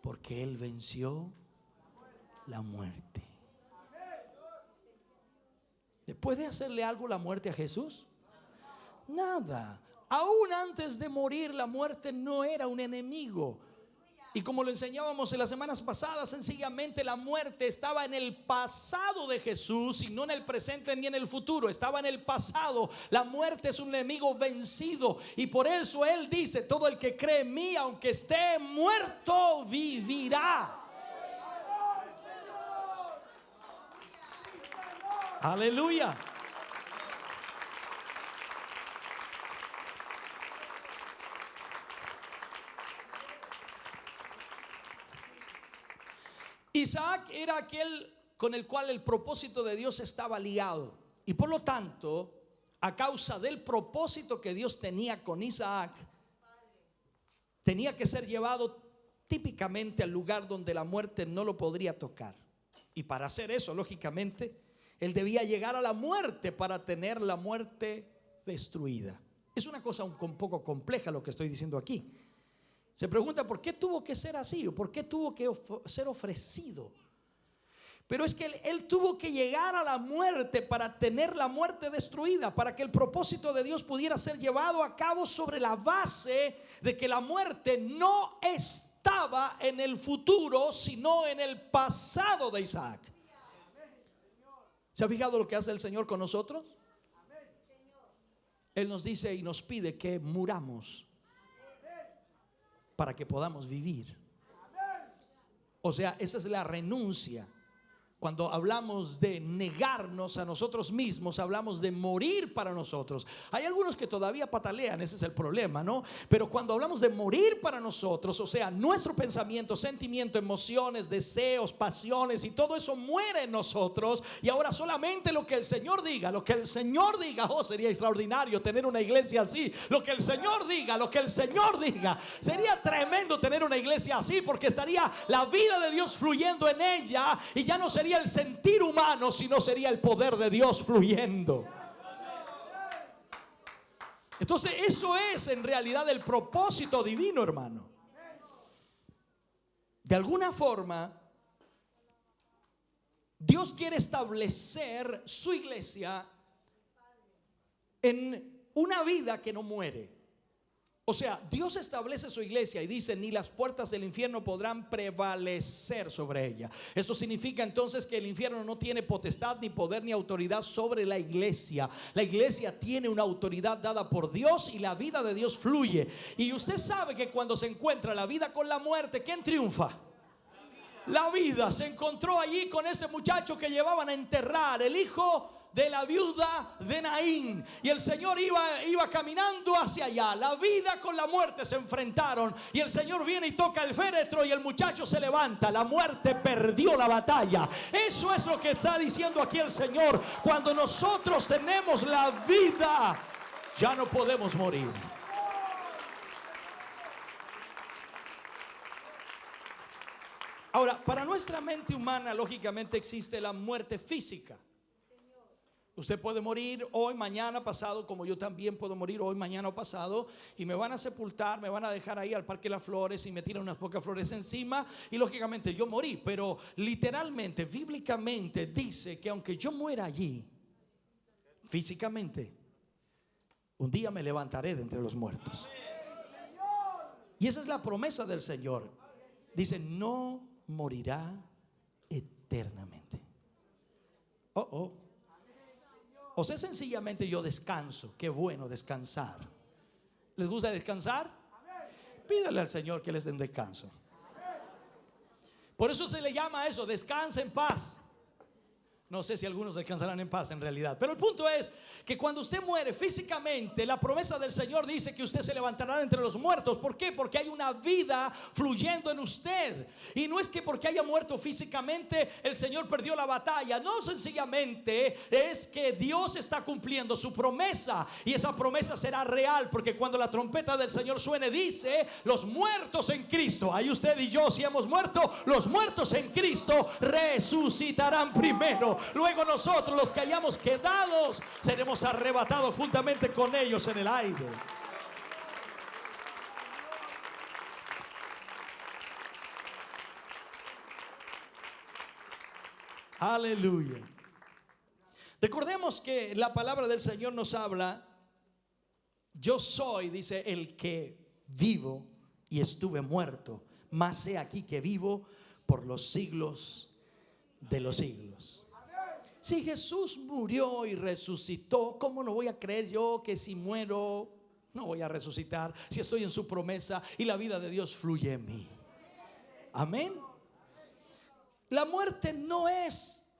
Porque Él venció la muerte. ¿Le puede hacerle algo la muerte a Jesús? Nada. Aún antes de morir, la muerte no era un enemigo. Y como lo enseñábamos en las semanas pasadas, sencillamente la muerte estaba en el pasado de Jesús y no en el presente ni en el futuro. Estaba en el pasado. La muerte es un enemigo vencido. Y por eso Él dice: todo el que cree en mí, aunque esté muerto, vivirá. Aleluya. Isaac era aquel con el cual el propósito de Dios estaba ligado. Y por lo tanto, a causa del propósito que Dios tenía con Isaac, tenía que ser llevado típicamente al lugar donde la muerte no lo podría tocar. Y para hacer eso, lógicamente, él debía llegar a la muerte para tener la muerte destruida. Es una cosa un poco compleja lo que estoy diciendo aquí. Se pregunta por qué tuvo que ser así o por qué tuvo que ser ofrecido. Pero es que él tuvo que llegar a la muerte para tener la muerte destruida, para que el propósito de Dios pudiera ser llevado a cabo sobre la base de que la muerte no estaba en el futuro, sino en el pasado de Isaac. ¿Se ha fijado lo que hace el Señor con nosotros? Él nos dice y nos pide que muramos para que podamos vivir. O sea, esa es la renuncia. Cuando hablamos de negarnos a nosotros mismos, hablamos de morir para nosotros. Hay algunos que todavía patalean, ese es el problema, ¿no? Pero cuando hablamos de morir para nosotros, o sea, nuestro pensamiento, sentimiento, emociones, deseos, pasiones y todo eso muere en nosotros. Y ahora solamente lo que el Señor diga, oh, sería extraordinario tener una iglesia así. Lo que el Señor diga, sería tremendo tener una iglesia así, porque estaría la vida de Dios fluyendo en ella y ya no sería el sentir humano, sino sería el poder de Dios fluyendo. Entonces eso es en realidad el propósito divino, hermano. De alguna forma Dios quiere establecer su iglesia en una vida que no muere. O sea, Dios establece su iglesia y dice: ni las puertas del infierno podrán prevalecer sobre ella. Eso significa entonces que el infierno no tiene potestad, ni poder, ni autoridad sobre la iglesia. La iglesia tiene una autoridad dada por Dios y la vida de Dios fluye. Y usted sabe que cuando se encuentra la vida con la muerte, ¿quién triunfa? La vida. Se encontró allí con ese muchacho que llevaban a enterrar, el hijo de la viuda de Naín, y el Señor iba caminando hacia allá. La vida con la muerte se enfrentaron y el Señor viene y toca el féretro y el muchacho se levanta. La muerte perdió la batalla. Eso es lo que está diciendo aquí el Señor. Cuando nosotros tenemos la vida, ya no podemos morir. Ahora, para nuestra mente humana, lógicamente existe la muerte física. Usted puede morir hoy, mañana, pasado, como yo también puedo morir hoy, mañana o pasado, y me van a sepultar, me van a dejar ahí al Parque Las Flores y me tiran unas pocas flores encima, y lógicamente yo morí. Pero literalmente, bíblicamente dice que aunque yo muera allí físicamente, un día me levantaré de entre los muertos. Y esa es la promesa del Señor. Dice: no morirá eternamente. O sea, sencillamente yo descanso. Qué bueno descansar. ¿Les gusta descansar? Pídale al Señor que les dé un descanso. Por eso se le llama a eso: descansa en paz. No sé si algunos descansarán en paz en realidad, pero el punto es que cuando usted muere físicamente, la promesa del Señor dice que usted se levantará de entre los muertos. ¿Por qué? Porque hay una vida fluyendo en usted. Y no es que porque haya muerto físicamente el Señor perdió la batalla. No, sencillamente es que Dios está cumpliendo su promesa, y esa promesa será real, porque cuando la trompeta del Señor suene, dice: los muertos en Cristo. Ahí usted y yo, si hemos muerto, los muertos en Cristo resucitarán primero. Luego nosotros, los que hayamos quedado, seremos arrebatados juntamente con ellos en el aire. Aleluya. Recordemos que la palabra del Señor nos habla: yo soy, dice, el que vivo y estuve muerto, mas he aquí que vivo por los siglos de los siglos. Si Jesús murió y resucitó, ¿cómo no voy a creer yo que si muero no voy a resucitar? Si estoy en su promesa y la vida de Dios fluye en mí. Amén. La muerte no es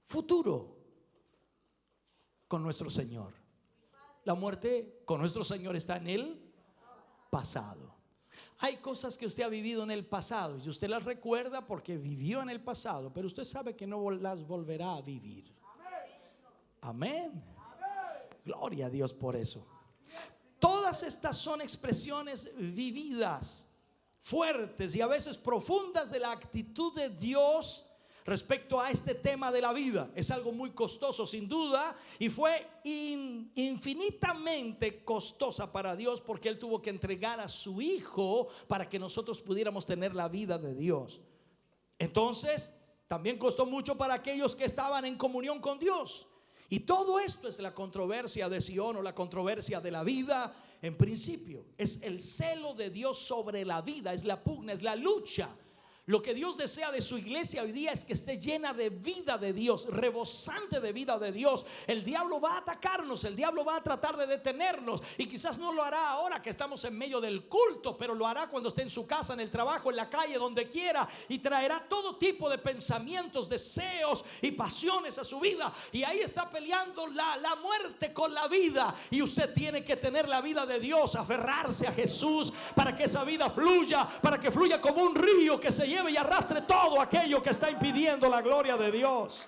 futuro con nuestro Señor. La muerte con nuestro Señor está en el pasado. Hay cosas que usted ha vivido en el pasado y usted las recuerda porque vivió en el pasado, pero usted sabe que no las volverá a vivir. Amén. Gloria a Dios por eso. Todas estas son expresiones vividas, fuertes y a veces profundas de la actitud de Dios respecto a este tema de la vida. Es algo muy costoso, sin duda, y fue infinitamente costosa para Dios, porque Él tuvo que entregar a su Hijo para que nosotros pudiéramos tener la vida de Dios. Entonces, también costó mucho para aquellos que estaban en comunión con Dios. Y todo esto es la controversia de Sion, o la controversia de la vida. En principio, es el celo de Dios sobre la vida, es la pugna, es la lucha. Lo que Dios desea de su iglesia hoy día es que esté llena de vida de Dios, rebosante de vida de Dios. El diablo va a atacarnos, el diablo va a tratar de detenernos, y quizás no lo hará ahora que estamos en medio del culto, pero lo hará cuando esté en su casa, en el trabajo, en la calle, donde quiera, y traerá todo tipo de pensamientos, deseos y pasiones a su vida. Y ahí está peleando la muerte con la vida, y usted tiene que tener la vida de Dios, aferrarse a Jesús para que esa vida fluya, para que fluya como un río que se lleve y arrastre todo aquello que está impidiendo la gloria de Dios.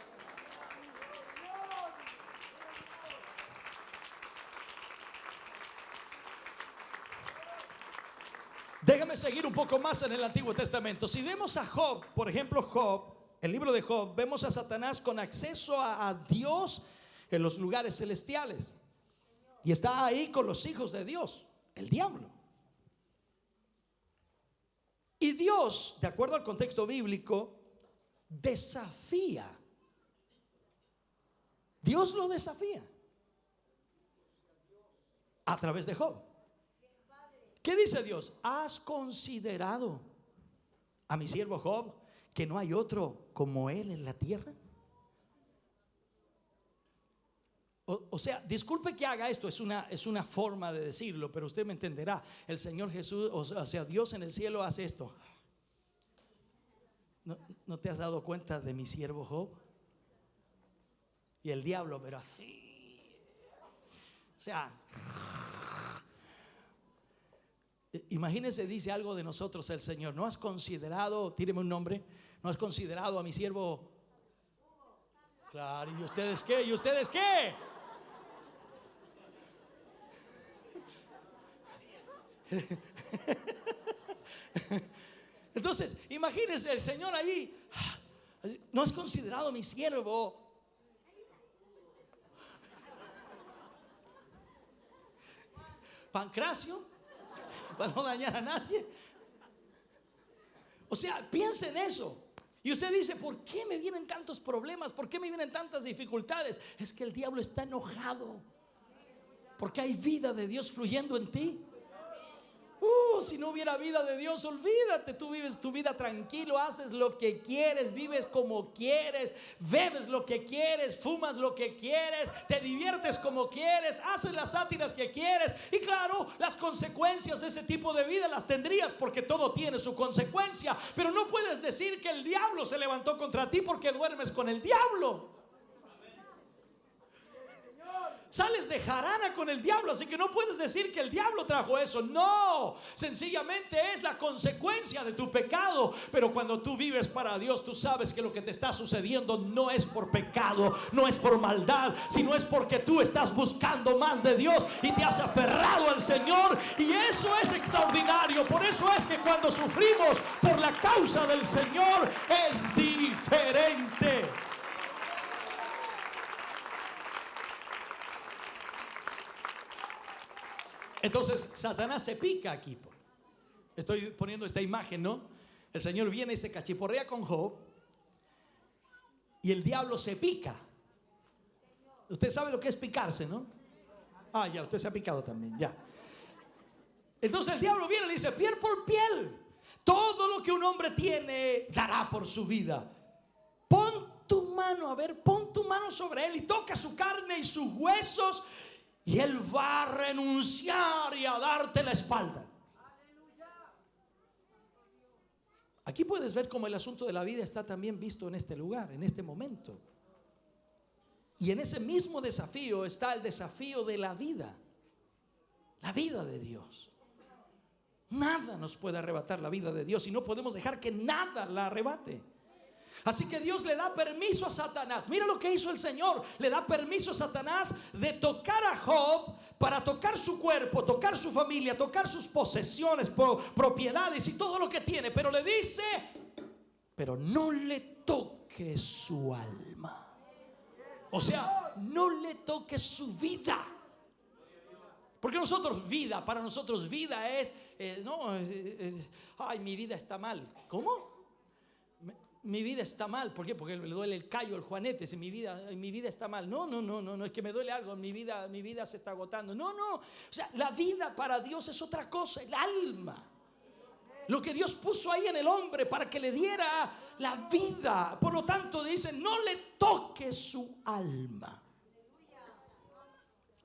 Déjame seguir un poco más en el Antiguo Testamento. Si vemos a Job, por ejemplo, Job, el libro de Job, vemos a Satanás con acceso a Dios en los lugares celestiales, y está ahí con los hijos de Dios, el diablo. Y Dios, de acuerdo al contexto bíblico, desafía. Dios lo desafía a través de Job. ¿Qué dice Dios? ¿Has considerado a mi siervo Job, que no hay otro como él en la tierra? O sea, disculpe que haga esto, es una forma de decirlo, pero usted me entenderá. El Señor Jesús, o sea, Dios en el cielo hace esto. ¿No te has dado cuenta de mi siervo Job? Y el diablo, pero así. O sea, imagínese, dice algo de nosotros el Señor. ¿No has considerado, tíreme un nombre, no has considerado a mi siervo? Claro, ¿y ustedes qué? ¿Y ustedes qué? Entonces, imagínense el Señor ahí. ¿No has considerado mi siervo? Pancracio, para no dañar a nadie. O sea, piensa en eso. Y usted dice, ¿por qué me vienen tantos problemas? ¿Por qué me vienen tantas dificultades? Es que el diablo está enojado porque hay vida de Dios fluyendo en ti. Si no hubiera vida de Dios, olvídate. Tú vives tu vida tranquilo, haces lo que quieres, vives como quieres, bebes lo que quieres, fumas lo que quieres, te diviertes como quieres, haces las sátiras que quieres. Y claro, las consecuencias de ese tipo de vida las tendrías, porque todo tiene su consecuencia. Pero no puedes decir que el diablo se levantó contra ti porque duermes con el diablo. Sales de jarana con el diablo, así que no puedes decir que el diablo trajo eso. No, sencillamente es la consecuencia de tu pecado. Pero cuando tú vives para Dios, tú sabes que lo que te está sucediendo no es por pecado, no es por maldad, sino es porque tú estás buscando más de Dios y te has aferrado al Señor. Y eso es extraordinario. Por eso es que cuando sufrimos por la causa del Señor es diferente. Entonces Satanás se pica aquí. Estoy poniendo esta imagen, ¿no? El Señor viene y se cachiporrea con Job y el diablo se pica. Usted sabe lo que es picarse, ¿no? Ya, usted se ha picado también, ya. Entonces el diablo viene y le dice, piel por piel, todo lo que un hombre tiene dará por su vida. Pon tu mano, pon tu mano sobre él y toca su carne y sus huesos, y él va a renunciar y a darte la espalda. Aquí puedes ver cómo el asunto de la vida está también visto en este lugar, en este momento. Y en ese mismo desafío está el desafío de la vida de Dios. Nada nos puede arrebatar la vida de Dios y no podemos dejar que nada la arrebate. Así que Dios le da permiso a Satanás. Mira lo que hizo el Señor. Le da permiso a Satanás de tocar a Job, para tocar su cuerpo, tocar su familia, tocar sus posesiones, propiedades y todo lo que tiene. Pero le dice, pero no le toque su alma. O sea, no le toque su vida. Porque para nosotros vida es, ay, mi vida está mal. ¿Cómo? Mi vida está mal. ¿Por qué? Porque le duele el callo, el juanete. Si mi vida está mal. No, es que me duele algo. Mi vida se está agotando. No. O sea, la vida para Dios es otra cosa, el alma. Lo que Dios puso ahí en el hombre para que le diera la vida. Por lo tanto dice, no le toque su alma.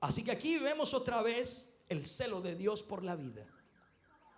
Así que aquí vemos otra vez el celo de Dios por la vida.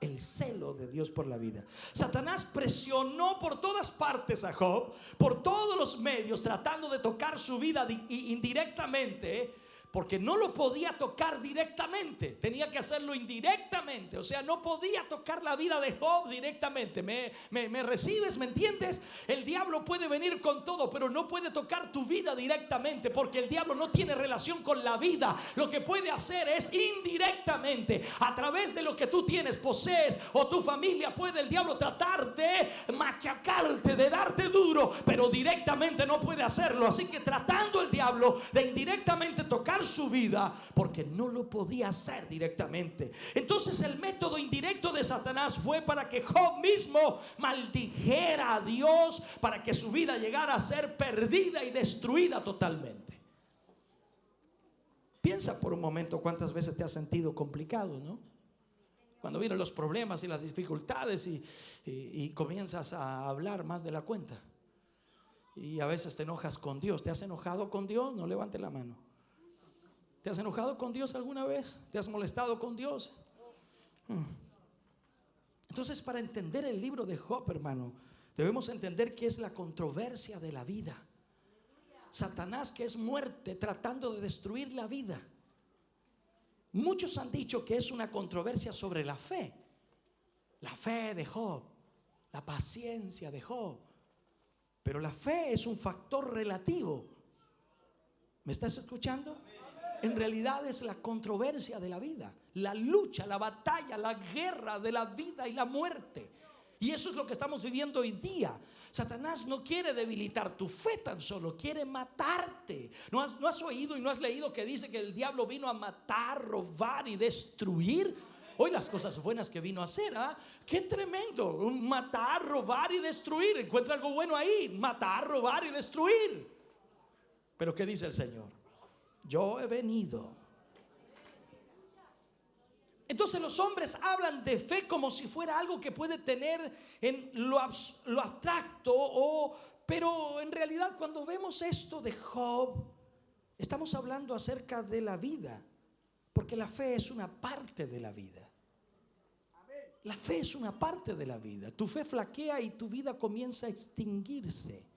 El celo de Dios por la vida. Satanás presionó por todas partes a Job, por todos los medios, tratando de tocar su vida indirectamente, porque no lo podía tocar directamente, tenía que hacerlo indirectamente. O sea, no podía tocar la vida de Job directamente. ¿Me recibes? ¿Me entiendes? El diablo puede venir con todo, pero no puede tocar tu vida directamente, porque el diablo no tiene relación con la vida. Lo que puede hacer es indirectamente, a través de lo que tú tienes, posees, o tu familia, puede el diablo tratar de machacarte, de darte duro, pero directamente no puede hacerlo. Así que tratando el diablo de indirectamente tocar su vida, porque no lo podía hacer directamente. Entonces el método indirecto de Satanás fue para que Job mismo maldijera a Dios, para que su vida llegara a ser perdida y destruida totalmente. Piensa por un momento cuántas veces te has sentido complicado, ¿no? Cuando vienen los problemas y las dificultades y comienzas a hablar más de la cuenta, y a veces te enojas con Dios. ¿Te has enojado con Dios? No levante la mano. ¿Te has enojado con Dios alguna vez? ¿Te has molestado con Dios? Entonces, para entender el libro de Job, hermano, debemos entender que es la controversia de la vida. Satanás, que es muerte, tratando de destruir la vida. Muchos han dicho que es una controversia sobre la fe. La fe de Job, la paciencia de Job. Pero la fe es un factor relativo. ¿Me estás escuchando? En realidad es la controversia de la vida, la lucha, la batalla, la guerra de la vida y la muerte. Y eso es lo que estamos viviendo hoy día. Satanás no quiere debilitar tu fe, tan solo quiere matarte. ¿No has oído y no has leído que dice que el diablo vino a matar, robar y destruir? Hoy las cosas buenas que vino a hacer, qué tremendo. Matar, robar y destruir. Encuentra algo bueno ahí. Matar, robar y destruir. Pero ¿qué dice el Señor? Yo he venido. Entonces los hombres hablan de fe como si fuera algo que puede tener en lo abstracto, pero en realidad cuando vemos esto de Job, estamos hablando acerca de la vida, porque la fe es una parte de la vida. La fe es una parte de la vida. Tu fe flaquea y tu vida comienza a extinguirse.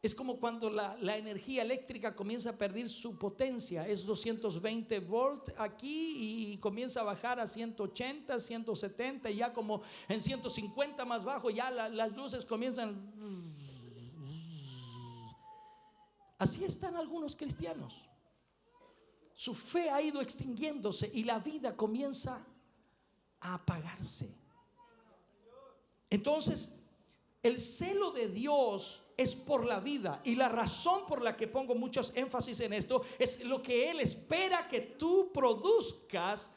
Es como cuando la energía eléctrica comienza a perder su potencia. Es 220 volt aquí y comienza a bajar a 180, 170 y ya como en 150 más bajo ya las luces comienzan. Así están algunos cristianos. Su fe ha ido extinguiéndose y la vida comienza a apagarse. Entonces el celo de Dios es por la vida, y la razón por la que pongo muchos énfasis en esto es lo que Él espera que tú produzcas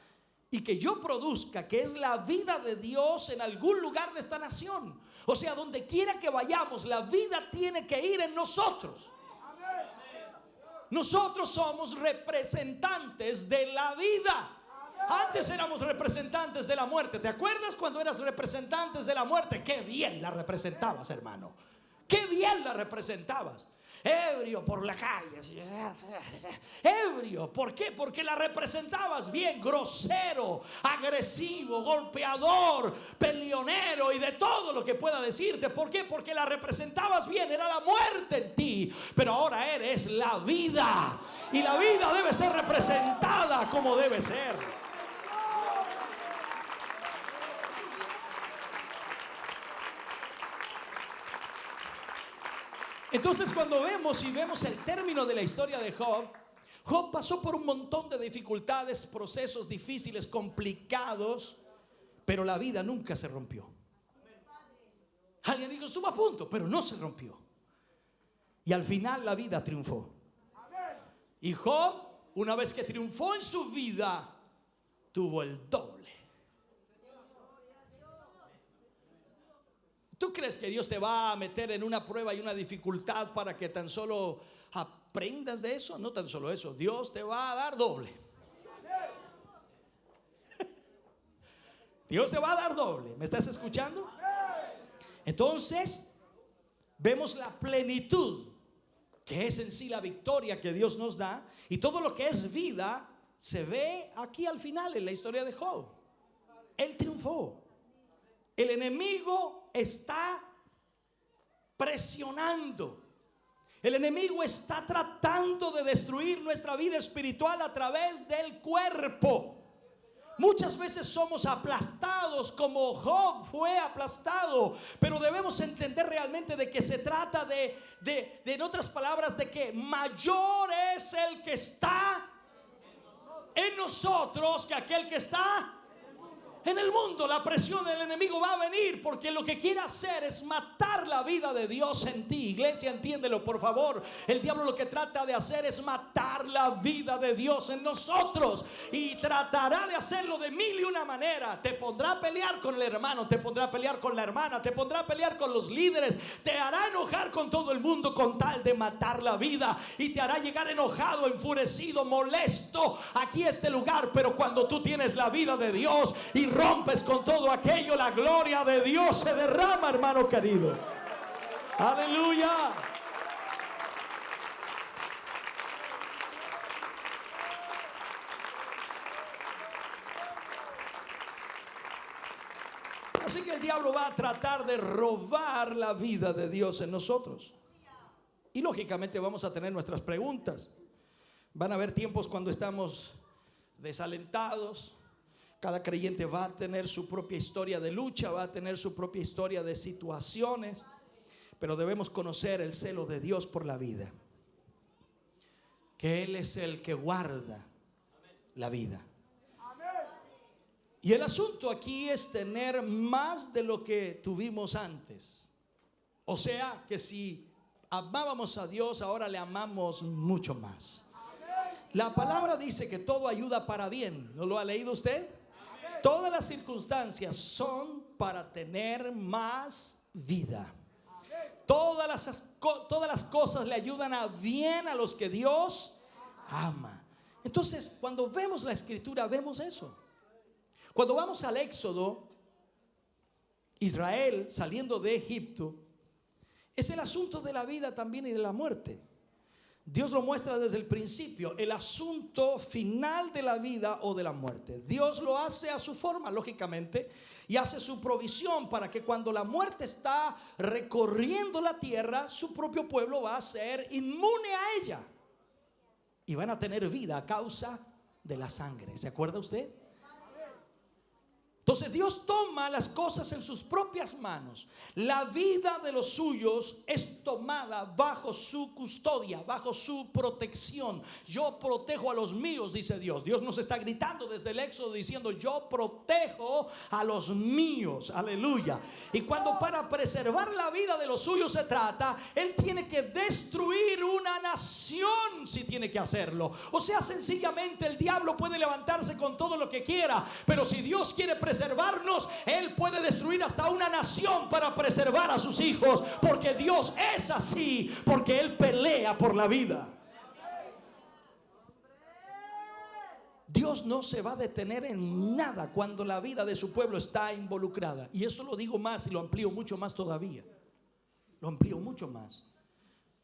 y que yo produzca, que es la vida de Dios en algún lugar de esta nación. O sea, donde quiera que vayamos, la vida tiene que ir en nosotros. Nosotros somos representantes de la vida. Antes éramos representantes de la muerte. ¿Te acuerdas cuando eras representantes de la muerte? Qué bien la representabas, hermano. Qué bien la representabas. Ebrio por la calle. Ebrio. ¿Por qué? Porque la representabas bien. Grosero, agresivo, golpeador, peleonero y de todo lo que pueda decirte. ¿Por qué? Porque la representabas bien. Era la muerte en ti. Pero ahora eres la vida. Y la vida debe ser representada como debe ser. Entonces cuando vemos el término de la historia de Job, Job pasó por un montón de dificultades, procesos difíciles, complicados, pero la vida nunca se rompió. Alguien dijo, estuvo a punto, pero no se rompió. Y al final la vida triunfó. Y Job, una vez que triunfó en su vida, tuvo el doble. ¿Tú crees que Dios te va a meter en una prueba y una dificultad para que tan solo aprendas de eso? No tan solo eso, Dios te va a dar doble. Dios te va a dar doble. ¿Me estás escuchando? Entonces, vemos la plenitud, que es en sí la victoria que Dios nos da. Y todo lo que es vida se ve aquí al final en la historia de Job. Él triunfó. El enemigo está presionando. El enemigo está tratando de destruir nuestra vida espiritual a través del cuerpo. Muchas veces somos aplastados como Job fue aplastado, pero debemos entender realmente de que se trata de en otras palabras, de que mayor es el que está en nosotros que aquel que está en el mundo. La presión del enemigo va a venir porque lo que quiere hacer es matar la vida de Dios en ti. Iglesia, entiéndelo por favor. El diablo lo que trata de hacer es matar la vida de Dios en nosotros, y tratará de hacerlo de mil y una manera. Te pondrá a pelear con el hermano, te pondrá a pelear con la hermana, te pondrá a pelear con los líderes, te hará enojar con todo el mundo con tal de matar la vida, y te hará llegar enojado, enfurecido, molesto aquí a este lugar. Pero cuando tú tienes la vida de Dios y rompes con todo aquello, la gloria de Dios se derrama, hermano querido. Aleluya. Así que el diablo va a tratar de robar la vida de Dios en nosotros. Y lógicamente vamos a tener nuestras preguntas. Van a haber tiempos cuando estamos desalentados. Cada creyente va a tener su propia historia de lucha, va a tener su propia historia de situaciones, pero debemos conocer el celo de Dios por la vida, que Él es el que guarda la vida. Y el asunto aquí es tener más de lo que tuvimos antes. O sea que si amábamos a Dios, ahora le amamos mucho más. La palabra dice que todo ayuda para bien. ¿No lo ha leído usted? Todas las circunstancias son para tener más vida. Todas las cosas le ayudan a bien a los que Dios ama. Entonces, cuando vemos la escritura, vemos eso. Cuando vamos al Éxodo, Israel saliendo de Egipto, es el asunto de la vida también y de la muerte. Dios lo muestra desde el principio, el asunto final de la vida o de la muerte. Dios lo hace a su forma, lógicamente, y hace su provisión para que cuando la muerte está recorriendo la tierra, su propio pueblo va a ser inmune a ella y van a tener vida a causa de la sangre. ¿Se acuerda usted? Entonces Dios toma las cosas en sus propias manos. La vida de los suyos es tomada bajo su custodia, bajo su protección. Yo protejo a los míos, dice Dios. Dios nos está gritando desde el Éxodo diciendo: yo protejo a los míos. Aleluya. Y cuando para preservar la vida de los suyos se trata, Él tiene que destruir una nación si tiene que hacerlo. O sea, sencillamente el diablo puede levantarse con todo lo que quiera, pero si Dios quiere preservarnos, Él puede destruir hasta una nación para preservar a sus hijos, porque Dios es así, porque Él pelea por la vida. Dios no se va a detener en nada cuando la vida de su pueblo está involucrada. Y eso lo digo más y lo amplío mucho más todavía. Lo amplío mucho más.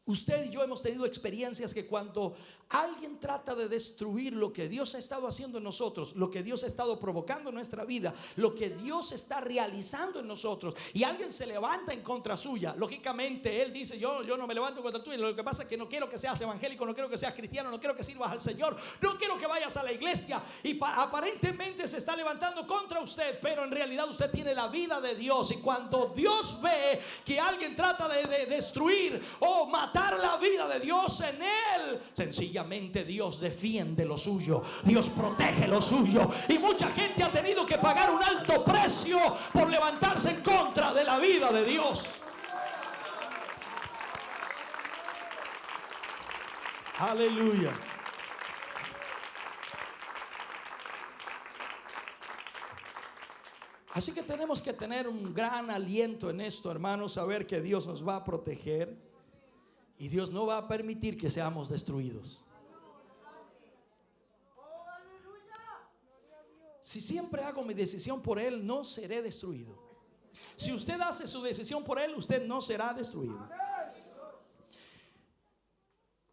Usted y yo hemos tenido experiencias que cuando alguien trata de destruir lo que Dios ha estado haciendo en nosotros, lo que Dios ha estado provocando en nuestra vida, lo que Dios está realizando en nosotros, y alguien se levanta en contra suya, lógicamente Él dice: yo no me levanto en contra tuya. Lo que pasa es que no quiero que seas evangélico, no quiero que seas cristiano, no quiero que sirvas al Señor, no quiero que vayas a la iglesia. Y aparentemente se está levantando contra usted, pero en realidad usted tiene la vida de Dios. Y cuando Dios ve que alguien trata de destruir o matar la vida de Dios en él, sencillamente Dios defiende lo suyo, Dios protege lo suyo. Y mucha gente ha tenido que pagar un alto precio por levantarse en contra de la vida de Dios. Aleluya. Así que tenemos que tener un gran aliento en esto, hermanos, saber que Dios nos va a proteger. Y Dios no va a permitir que seamos destruidos. Si siempre hago mi decisión por Él, no seré destruido. Si usted hace su decisión por Él, usted no será destruido.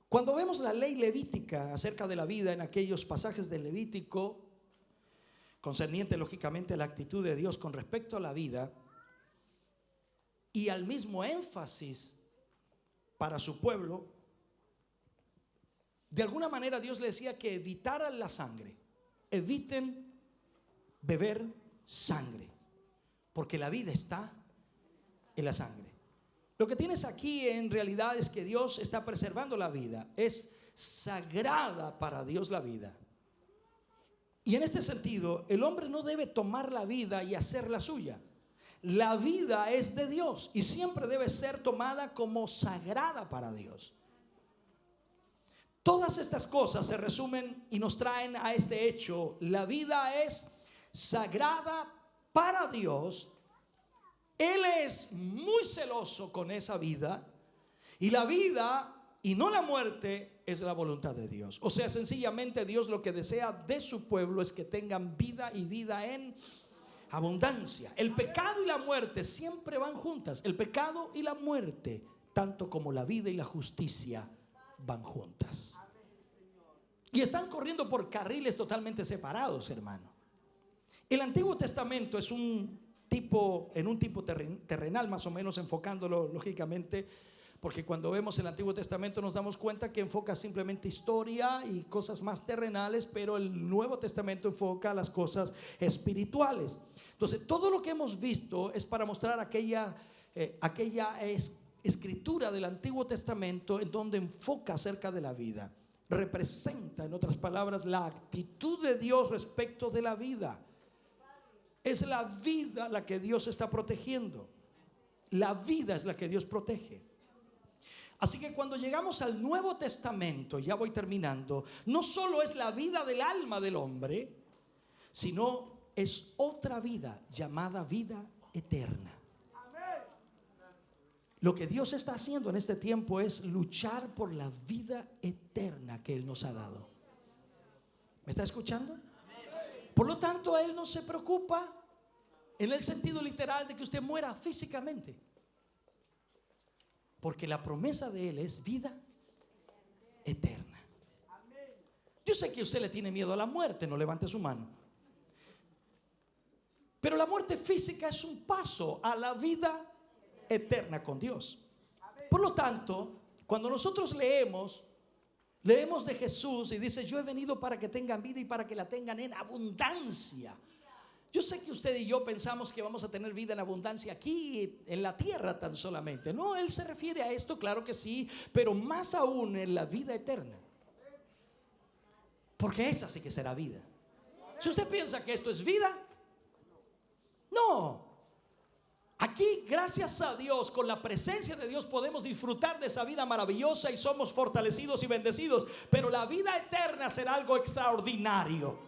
Cuando vemos la ley levítica acerca de la vida en aquellos pasajes del Levítico, concerniente lógicamente a la actitud de Dios con respecto a la vida y al mismo énfasis para su pueblo, de alguna manera Dios le decía que evitaran la sangre. Eviten beber sangre, porque la vida está en la sangre. Lo que tienes aquí en realidad es que Dios está preservando la vida. Es sagrada para Dios la vida. Y en este sentido, el hombre no debe tomar la vida y hacerla suya. La vida es de Dios y siempre debe ser tomada como sagrada para Dios. Todas estas cosas se resumen y nos traen a este hecho: la vida es sagrada para Dios. Él es muy celoso con esa vida, y la vida y no la muerte es la voluntad de Dios. O sea, sencillamente Dios lo que desea de su pueblo es que tengan vida y vida en abundancia. El pecado y la muerte siempre van juntas. El pecado y la muerte, tanto como la vida y la justicia, van juntas. Y están corriendo por carriles totalmente separados, hermano. El Antiguo Testamento es en un tipo terrenal, más o menos, enfocándolo lógicamente, porque cuando vemos el Antiguo Testamento nos damos cuenta que enfoca simplemente historia y cosas más terrenales, pero el Nuevo Testamento enfoca las cosas espirituales. Entonces, todo lo que hemos visto es para mostrar aquella escritura del Antiguo Testamento en donde enfoca acerca de la vida. Representa, en otras palabras, la actitud de Dios respecto de la vida. Es la vida la que Dios está protegiendo. La vida es la que Dios protege. Así que cuando llegamos al Nuevo Testamento, ya voy terminando, no solo es la vida del alma del hombre, sino es otra vida llamada vida eterna. Lo que Dios está haciendo en este tiempo es luchar por la vida eterna que Él nos ha dado. ¿Me está escuchando? Por lo tanto, Él no se preocupa en el sentido literal de que usted muera físicamente, porque la promesa de Él es vida eterna. Yo sé que usted le tiene miedo a la muerte, no levante su mano. Pero la muerte física es un paso a la vida eterna con Dios. Por lo tanto, cuando nosotros leemos de Jesús y dice: yo he venido para que tengan vida y para que la tengan en abundancia. Yo sé que usted y yo pensamos que vamos a tener vida en abundancia aquí en la tierra tan solamente. No, Él se refiere a esto, claro que sí, pero más aún en la vida eterna. Porque esa sí que será vida. Si usted piensa que esto es vida, no. Aquí, gracias a Dios, con la presencia de Dios podemos disfrutar de esa vida maravillosa y somos fortalecidos y bendecidos. Pero la vida eterna será algo extraordinario.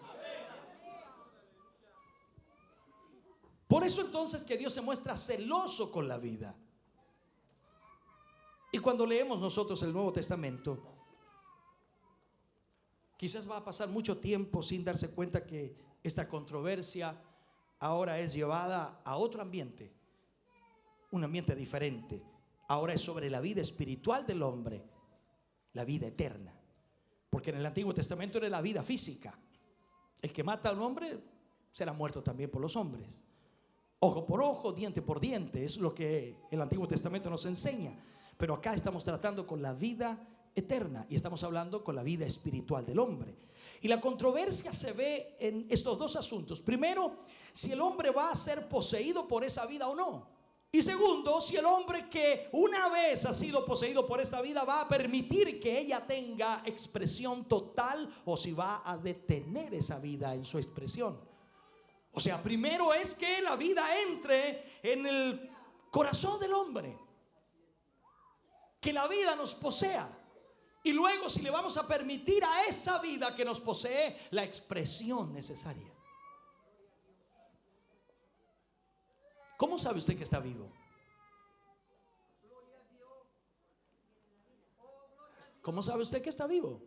Por eso entonces que Dios se muestra celoso con la vida. Y cuando leemos nosotros el Nuevo Testamento, quizás va a pasar mucho tiempo sin darse cuenta que esta controversia ahora es llevada a otro ambiente. Un ambiente diferente. Ahora es sobre la vida espiritual del hombre, la vida eterna. Porque en el Antiguo Testamento era la vida física. El que mata a un hombre será muerto también por los hombres. Ojo por ojo, diente por diente, es lo que el Antiguo Testamento nos enseña. Pero acá estamos tratando con la vida eterna y estamos hablando con la vida espiritual del hombre. Y la controversia se ve en estos dos asuntos. Primero, si el hombre va a ser poseído por esa vida o no. Y segundo, si el hombre que una vez ha sido poseído por esta vida va a permitir que ella tenga expresión total o si va a detener esa vida en su expresión. O sea, primero es que la vida entre en el corazón del hombre, que la vida nos posea. Y luego si le vamos a permitir a esa vida que nos posee la expresión necesaria. ¿Cómo sabe usted que está vivo? ¿Cómo sabe usted que está vivo?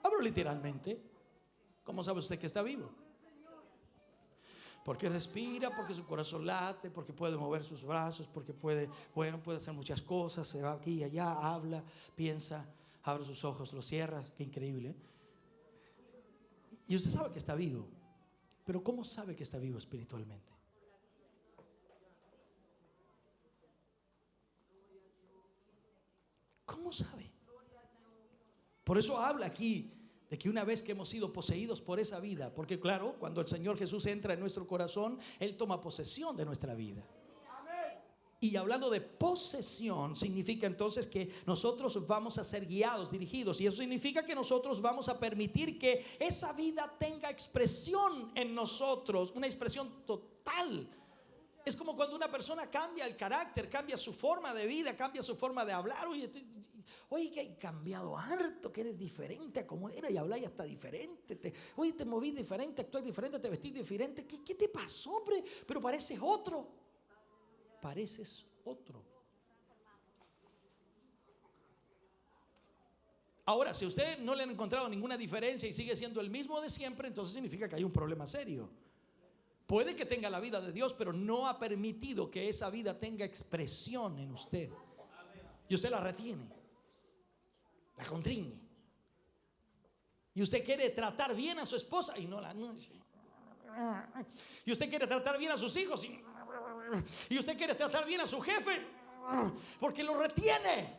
Hablo literalmente. ¿Cómo sabe usted que está vivo? Porque respira, porque su corazón late, porque puede mover sus brazos, porque puede hacer muchas cosas, se va aquí y allá, habla, piensa, abre sus ojos, los cierra. Qué increíble. Y usted sabe que está vivo. Pero ¿cómo sabe que está vivo espiritualmente? ¿Cómo sabe? Por eso habla aquí de que una vez que hemos sido poseídos por esa vida, porque claro, cuando el Señor Jesús entra en nuestro corazón, Él toma posesión de nuestra vida. Y hablando de posesión, significa entonces que nosotros vamos a ser guiados, dirigidos. Y eso significa que nosotros vamos a permitir que esa vida tenga expresión en nosotros, una expresión total. Es como cuando una persona cambia el carácter, cambia su forma de vida, cambia su forma de hablar. Oye, que hay cambiado harto, que eres diferente a como era y habláis hasta diferente. Oye, te moví diferente, actuás diferente, te vestís diferente. ¿Qué te pasó, hombre? Pero pareces otro. Pareces otro. Ahora, si usted no le han encontrado ninguna diferencia y sigue siendo el mismo de siempre, entonces significa que hay un problema serio. Puede que tenga la vida de Dios, pero no ha permitido que esa vida tenga expresión en usted. Y usted la retiene, la contriñe. Y usted quiere tratar bien a su esposa y no la anuncia. Y usted quiere tratar bien a sus hijos y usted quiere tratar bien a su jefe porque lo retiene.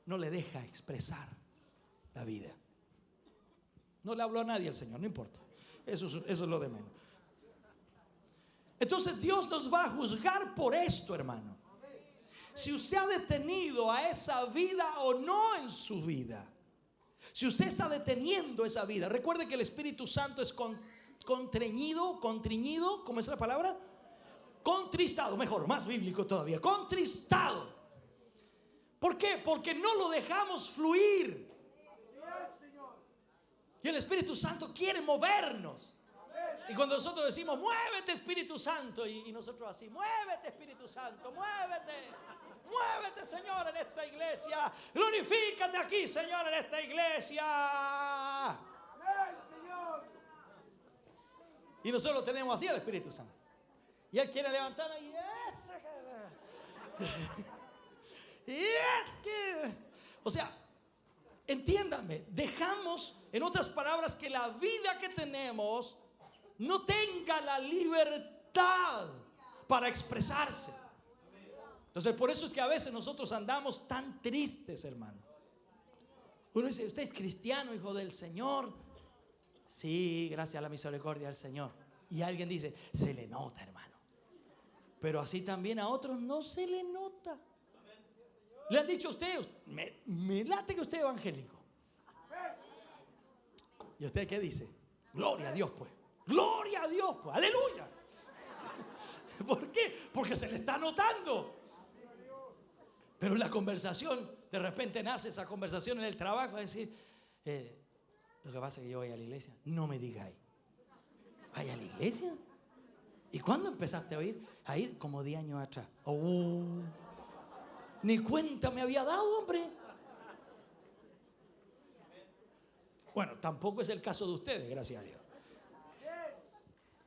No le deja expresar la vida. No le habló a nadie el Señor, no importa. Eso es lo de menos. Entonces Dios nos va a juzgar por esto, hermano. Si usted ha detenido a esa vida o no en su vida. Si usted está deteniendo esa vida. Recuerde que el Espíritu Santo es contriñido, ¿cómo es la palabra? Contristado, mejor, más bíblico todavía, contristado. ¿Por qué? Porque no lo dejamos fluir. Y el Espíritu Santo quiere movernos. Y cuando nosotros decimos, muévete Espíritu Santo, y nosotros así, muévete Espíritu Santo, muévete Señor en esta iglesia, glorifícate aquí Señor en esta iglesia. Y nosotros tenemos así al Espíritu Santo. Y Él quiere levantar ahí. O sea, entiéndanme, dejamos, en otras palabras, que la vida que tenemos no tenga la libertad para expresarse. Entonces por eso es que a veces nosotros andamos tan tristes, hermano. Uno dice, ¿usted es cristiano, hijo del Señor? Sí, gracias a la misericordia del Señor. Y alguien dice, se le nota, hermano. Pero así también a otros no se le nota. Le han dicho a usted, me late que usted es evangélico. ¿Y usted qué dice? Gloria a Dios, pues. Gloria a Dios, pues. Aleluya. ¿Por qué? Porque se le está notando. Pero en la conversación, de repente nace esa conversación en el trabajo, es decir, lo que pasa es que yo voy a la iglesia. No me digáis, ¿vaya a la iglesia? ¿Y cuándo empezaste a ir? A ir como 10 años atrás. Ni cuenta me había dado, hombre. Bueno, tampoco es el caso de ustedes, gracias a Dios.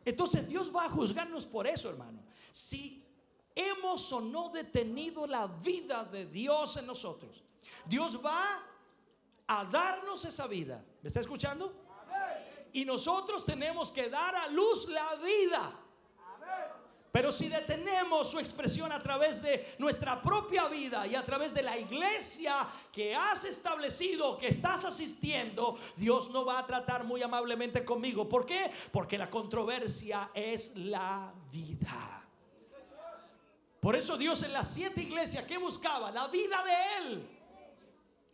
Entonces Dios va a juzgarnos por eso, hermano. Si hemos o no detenido la vida de Dios en nosotros, Dios va a darnos esa vida. ¿Me está escuchando? Y nosotros tenemos que dar a luz la vida. Pero si detenemos su expresión a través de nuestra propia vida y a través de la iglesia que has establecido, que estás asistiendo, Dios no va a tratar muy amablemente conmigo. ¿Por qué? Porque la controversia es la vida. Por eso Dios en las 7 iglesias que buscaba la vida de Él.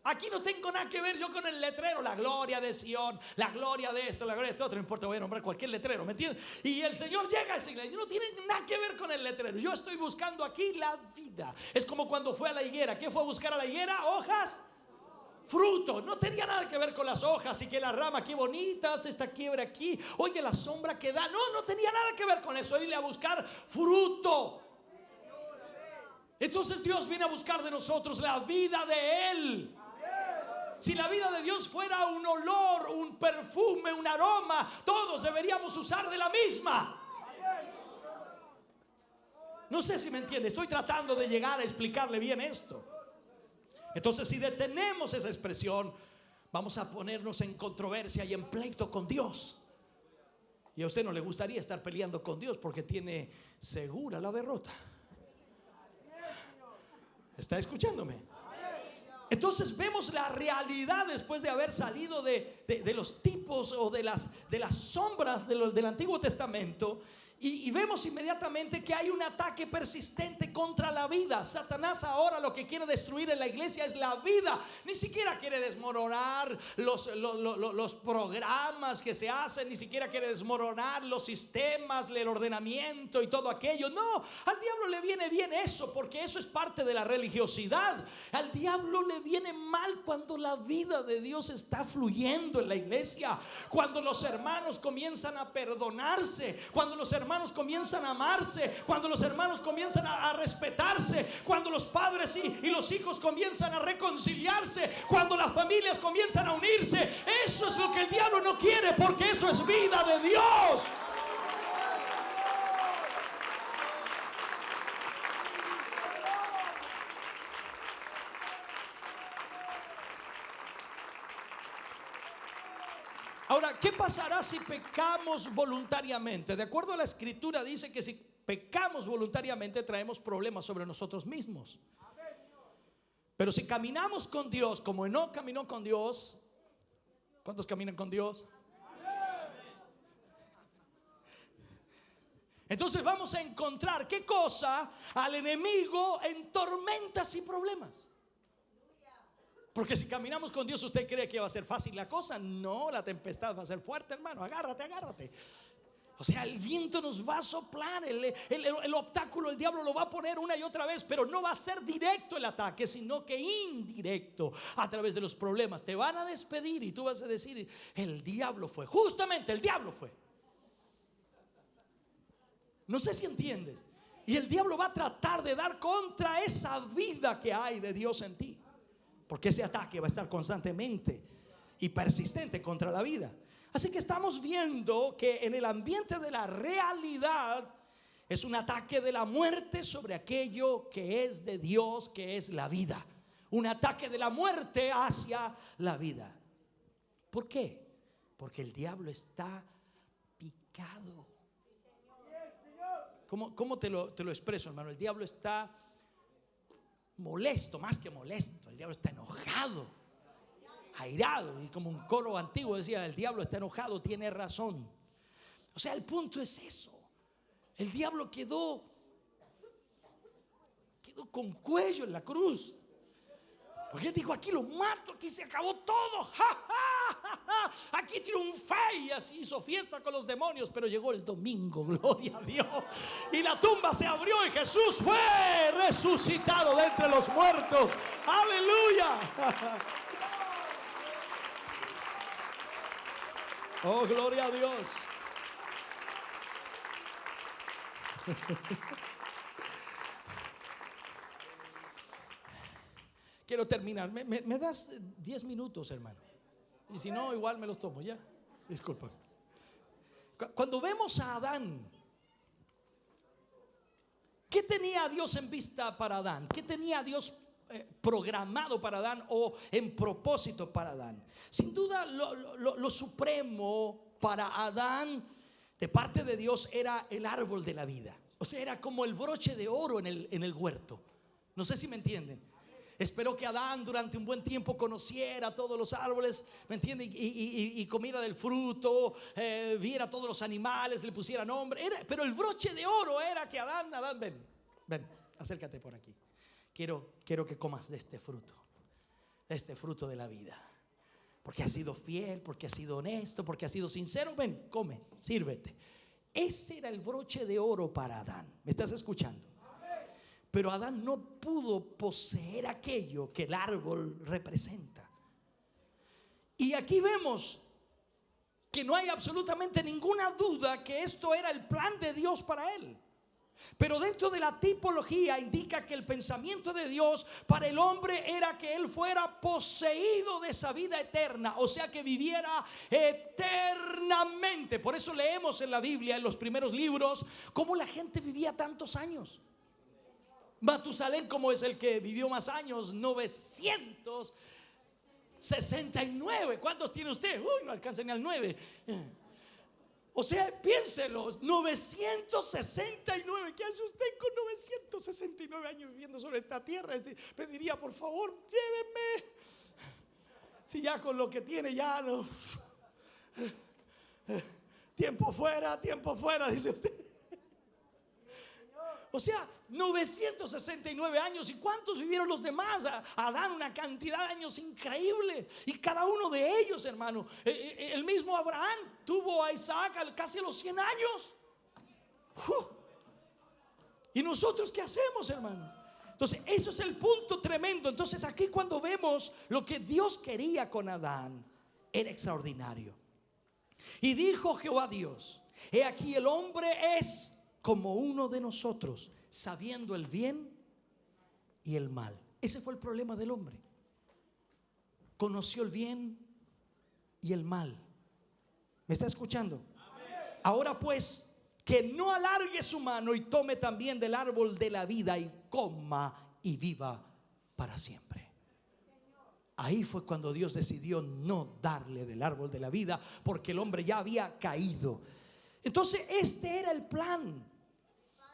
Aquí no tengo nada que ver yo con el letrero, la gloria de Sion, la gloria de esto, la gloria de esto, no importa, voy a nombrar cualquier letrero, ¿me entiendes? Y el Señor llega a esa iglesia, no tiene nada que ver con el letrero. Yo estoy buscando aquí la vida. Es como cuando fue a la higuera. ¿Qué fue a buscar a la higuera? Hojas, fruto. No tenía nada que ver con las hojas y que la rama, qué bonitas, esta quiebra aquí, oye la sombra que da. No tenía nada que ver con eso. Irle a buscar fruto. Entonces Dios viene a buscar de nosotros la vida de Él. Si la vida de Dios fuera un olor, un perfume, un aroma, todos deberíamos usar de la misma. No sé si me entiende, estoy tratando de llegar a explicarle bien esto. Entonces, si detenemos esa expresión, vamos a ponernos en controversia y en pleito con Dios. Y a usted no le gustaría estar peleando con Dios porque tiene segura la derrota. ¿Está escuchándome? Entonces vemos la realidad después de haber salido de los tipos o de las sombras del Antiguo Testamento. Y vemos inmediatamente que hay un ataque persistente contra la vida. Satanás ahora lo que quiere destruir en la iglesia es la vida. Ni siquiera quiere desmoronar los programas que se hacen. Ni siquiera quiere desmoronar los sistemas, el ordenamiento y todo aquello. No, al diablo le viene bien eso, porque eso es parte de la religiosidad. Al diablo le viene mal cuando la vida de Dios está fluyendo en la iglesia. Cuando los hermanos comienzan a perdonarse. Cuando los hermanos comienzan a amarse, cuando los hermanos comienzan a respetarse, cuando los padres y los hijos comienzan a reconciliarse, cuando las familias comienzan a unirse. Eso es lo que el diablo no quiere, porque eso es vida de Dios. Ahora, ¿qué pasará si pecamos voluntariamente? De acuerdo a la Escritura dice que si pecamos voluntariamente traemos problemas sobre nosotros mismos. Pero si caminamos con Dios como Enoc caminó con Dios, ¿cuántos caminan con Dios? Entonces vamos a encontrar ¿qué cosa? Al enemigo en tormentas y problemas. Porque si caminamos con Dios, ¿usted cree que va a ser fácil la cosa? No, la tempestad va a ser fuerte, hermano. Agárrate. O sea, el viento nos va a soplar, el obstáculo el diablo lo va a poner una y otra vez, pero no va a ser directo el ataque, sino que indirecto, a través de los problemas. Te van a despedir y tú vas a decir: el diablo fue, justamente el diablo fue. No sé si entiendes. Y el diablo va a tratar de dar contra esa vida que hay de Dios en ti, porque ese ataque va a estar constantemente y persistente contra la vida. Así que estamos viendo que en el ambiente de la realidad es un ataque de la muerte sobre aquello que es de Dios, que es la vida. Un ataque de la muerte hacia la vida. ¿Por qué? Porque el diablo está picado. ¿Cómo te lo expreso, hermano? El diablo está molesto, más que molesto. El diablo está enojado, airado. Y como un coro antiguo decía: el diablo está enojado, tiene razón. O sea, el punto es eso. El diablo quedó con cuello en la cruz, porque él dijo: aquí lo mato, aquí se acabó todo. ¡Ja, ja, ja, ja! Aquí triunfé. Y así hizo fiesta con los demonios. Pero llegó el domingo, gloria a Dios, y la tumba se abrió y Jesús fue resucitado de entre los muertos. Aleluya. Oh, gloria a Dios. Quiero terminar. ¿Me das 10 minutos, hermano? Y si no, igual me los tomo ya. Disculpa. Cuando vemos a Adán, ¿qué tenía Dios en vista para Adán? ¿Qué tenía Dios programado para Adán o en propósito para Adán? Sin duda lo supremo para Adán de parte de Dios era el árbol de la vida. O sea, era como el broche de oro en el huerto. No sé si me entienden. Esperó que Adán durante un buen tiempo conociera todos los árboles, ¿me entiende? Y comiera del fruto, viera todos los animales, le pusiera nombre. Pero el broche de oro era que Adán, ven, acércate por aquí. Quiero que comas de este fruto de la vida. Porque has sido fiel, porque has sido honesto, porque has sido sincero. Ven, come, sírvete. Ese era el broche de oro para Adán. ¿Me estás escuchando? Pero Adán no pudo poseer aquello que el árbol representa. Y aquí vemos que no hay absolutamente ninguna duda que esto era el plan de Dios para él. Pero dentro de la tipología indica que el pensamiento de Dios para el hombre era que él fuera poseído de esa vida eterna, o sea, que viviera eternamente. Por eso leemos en la Biblia, en los primeros libros, cómo la gente vivía tantos años. Matusalén, como es el que vivió más años, 969. ¿Cuántos tiene usted? Uy, no alcanza ni al 9. O sea, piénselo, 969. ¿Qué hace usted con 969 años viviendo sobre esta tierra? Pediría: por favor, llévenme. Si ya con lo que tiene ya no. Tiempo fuera, dice usted. O sea, 969 años. ¿Y cuántos vivieron los demás? Adán, una cantidad de años increíble. Y cada uno de ellos, hermano, el mismo Abraham tuvo a Isaac casi a los 100 años. ¿Y nosotros qué hacemos, hermano? Entonces, eso es el punto tremendo. Entonces, aquí cuando vemos lo que Dios quería con Adán, era extraordinario. Y dijo Jehová Dios: he aquí, el hombre es como uno de nosotros, sabiendo el bien y el mal. Ese fue el problema del hombre. Conoció el bien y el mal. ¿Me está escuchando? Ahora pues, que no alargue su mano y tome también del árbol de la vida y coma y viva para siempre. Ahí fue cuando Dios decidió no darle del árbol de la vida, porque el hombre ya había caído. Entonces este era el plan,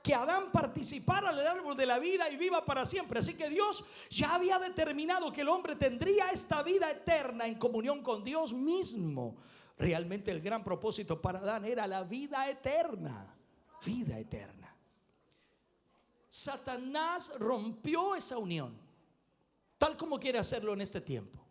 que Adán participara del árbol de la vida y viva para siempre. Así que Dios ya había determinado que el hombre tendría esta vida eterna en comunión con Dios mismo. Realmente el gran propósito para Adán era la vida eterna. Vida eterna. Satanás rompió esa unión, tal como quiere hacerlo en este tiempo.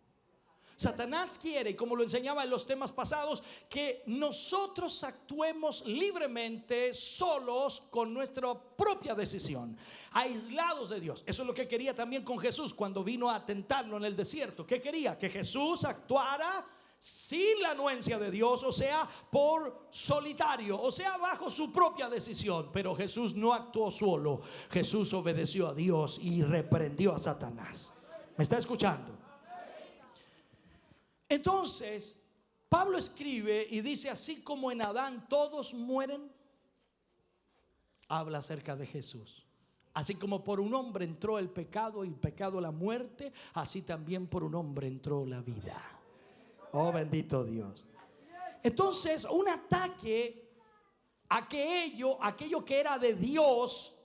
Satanás quiere, como lo enseñaba en los temas pasados, que nosotros actuemos libremente, solos, con nuestra propia decisión, aislados de Dios. Eso es lo que quería también con Jesús cuando vino a tentarlo en el desierto. ¿Qué quería? Que Jesús actuara sin la anuencia de Dios, o sea, por solitario, o sea, bajo su propia decisión. Pero Jesús no actuó solo. Jesús obedeció a Dios y reprendió a Satanás. ¿Me está escuchando? Entonces, Pablo escribe y dice: así como en Adán todos mueren, habla acerca de Jesús. Así como por un hombre entró el pecado y el pecado la muerte, así también por un hombre entró la vida. Oh, bendito Dios. Entonces, un ataque a aquello que era de Dios,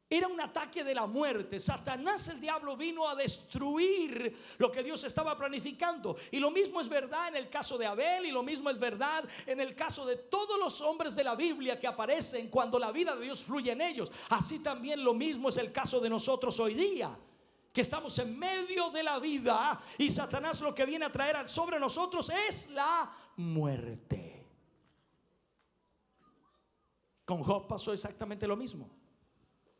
era un ataque de la muerte. Satanás, el diablo, vino a destruir lo que Dios estaba planificando. Y lo mismo es verdad en el caso de Abel, y lo mismo es verdad en el caso de todos los hombres de la Biblia que aparecen cuando la vida de Dios fluye en ellos. Así también lo mismo es el caso de nosotros hoy día, que estamos en medio de la vida, y Satanás lo que viene a traer sobre nosotros es la muerte. Con Job pasó exactamente lo mismo.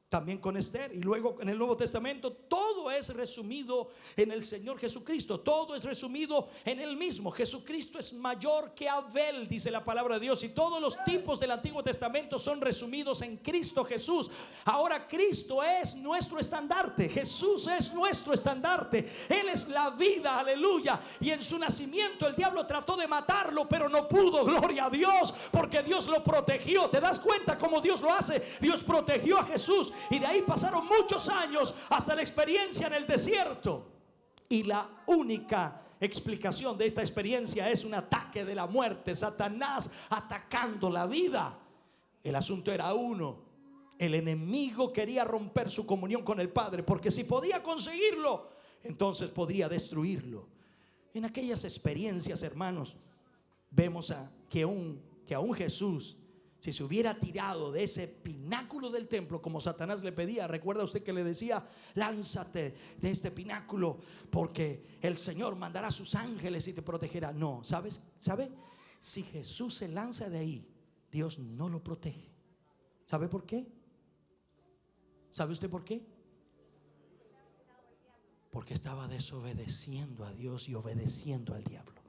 También con Esther, y luego en el Nuevo Testamento todo es resumido en el Señor Jesucristo. Todo es resumido en Él mismo. Jesucristo es mayor que Abel, dice la palabra de Dios. Y todos los tipos del Antiguo Testamento son resumidos en Cristo Jesús. Ahora Cristo es nuestro estandarte. Jesús es nuestro estandarte. Él es la vida, aleluya. Y en su nacimiento el diablo trató de matarlo, pero no pudo, gloria a Dios, porque Dios lo protegió. ¿Te das cuenta cómo Dios lo hace? Dios protegió a Jesús. Y de ahí pasaron muchos años hasta la experiencia en el desierto. Y la única explicación de esta experiencia es un ataque de la muerte. Satanás atacando la vida. El asunto era uno: el enemigo quería romper su comunión con el Padre, porque si podía conseguirlo, entonces podría destruirlo. En aquellas experiencias, hermanos, vemos que aún Jesús, si se hubiera tirado de ese pináculo del templo como Satanás le pedía, recuerda usted que le decía: lánzate de este pináculo porque el Señor mandará a sus ángeles y te protegerá. No, ¿sabe? Si Jesús se lanza de ahí, Dios no lo protege. ¿Sabe por qué? ¿Sabe usted por qué? Porque estaba desobedeciendo a Dios y obedeciendo al diablo.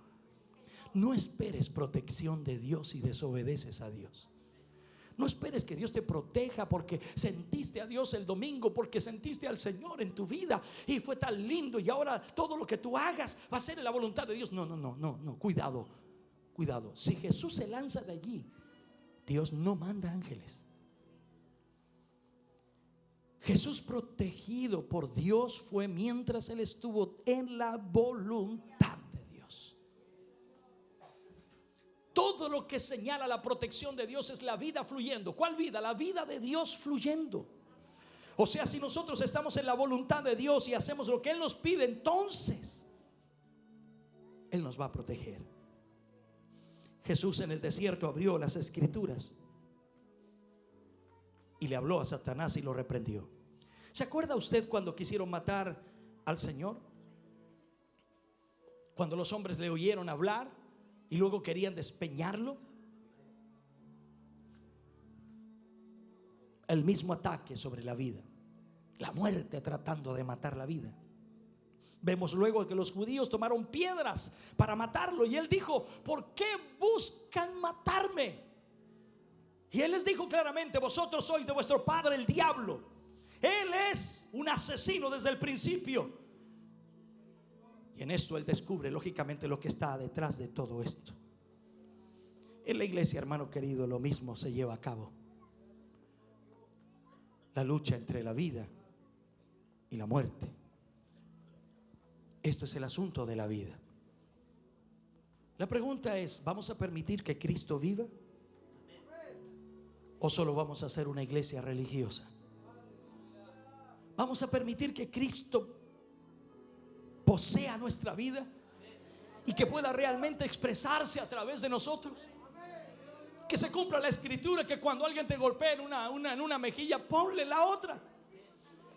No esperes protección de Dios si desobedeces a Dios. No esperes que Dios te proteja porque sentiste a Dios el domingo, porque sentiste al Señor en tu vida y fue tan lindo y ahora todo lo que tú hagas va a ser en la voluntad de Dios. No, cuidado. Si Jesús se lanza de allí, Dios no manda ángeles. Jesús, protegido por Dios, fue mientras Él estuvo en la voluntad de Dios. Todo lo que señala la protección de Dios es la vida fluyendo. ¿Cuál vida? La vida de Dios fluyendo. O sea, si nosotros estamos en la voluntad de Dios y hacemos lo que Él nos pide, entonces Él nos va a proteger. Jesús en el desierto abrió las Escrituras y le habló a Satanás y lo reprendió. ¿Se acuerda usted cuando quisieron matar al Señor? Cuando los hombres le oyeron hablar y luego querían despeñarlo. El mismo ataque sobre la vida, la muerte tratando de matar la vida. Vemos luego que los judíos tomaron piedras para matarlo y Él dijo: ¿por qué buscan matarme? Y Él les dijo claramente: vosotros sois de vuestro padre el diablo. Él es un asesino desde el principio. Y en esto Él descubre lógicamente lo que está detrás de todo esto. En la iglesia, hermano querido, lo mismo se lleva a cabo. La lucha entre la vida y la muerte. Esto es el asunto de la vida. La pregunta es: ¿vamos a permitir que Cristo viva? ¿O solo vamos a hacer una iglesia religiosa? ¿Vamos a permitir que Cristo posea nuestra vida y que pueda realmente expresarse a través de nosotros? Que se cumpla la escritura, que cuando alguien te golpee en una mejilla, ponle la otra.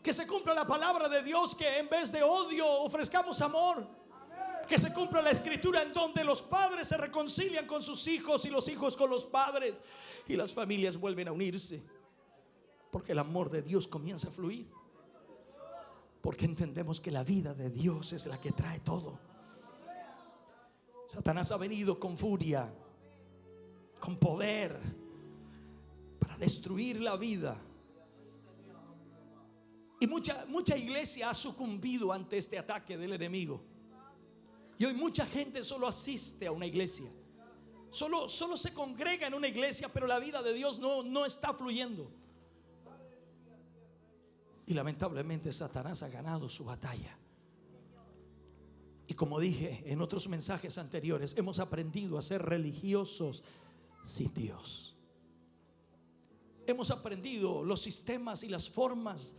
Que se cumpla la palabra de Dios, que en vez de odio ofrezcamos amor. Que se cumpla la escritura en donde los padres se reconcilian con sus hijos y los hijos con los padres y las familias vuelven a unirse. Porque el amor de Dios comienza a fluir. Porque entendemos que la vida de Dios es la que trae todo. Satanás ha venido con furia, con poder, para destruir la vida. Y mucha iglesia ha sucumbido ante este ataque del enemigo. Y hoy mucha gente solo asiste a una iglesia, solo se congrega en una iglesia, pero la vida de Dios no está fluyendo. Y lamentablemente Satanás ha ganado su batalla. Y como dije en otros mensajes anteriores, hemos aprendido a ser religiosos sin Dios. Hemos aprendido los sistemas y las formas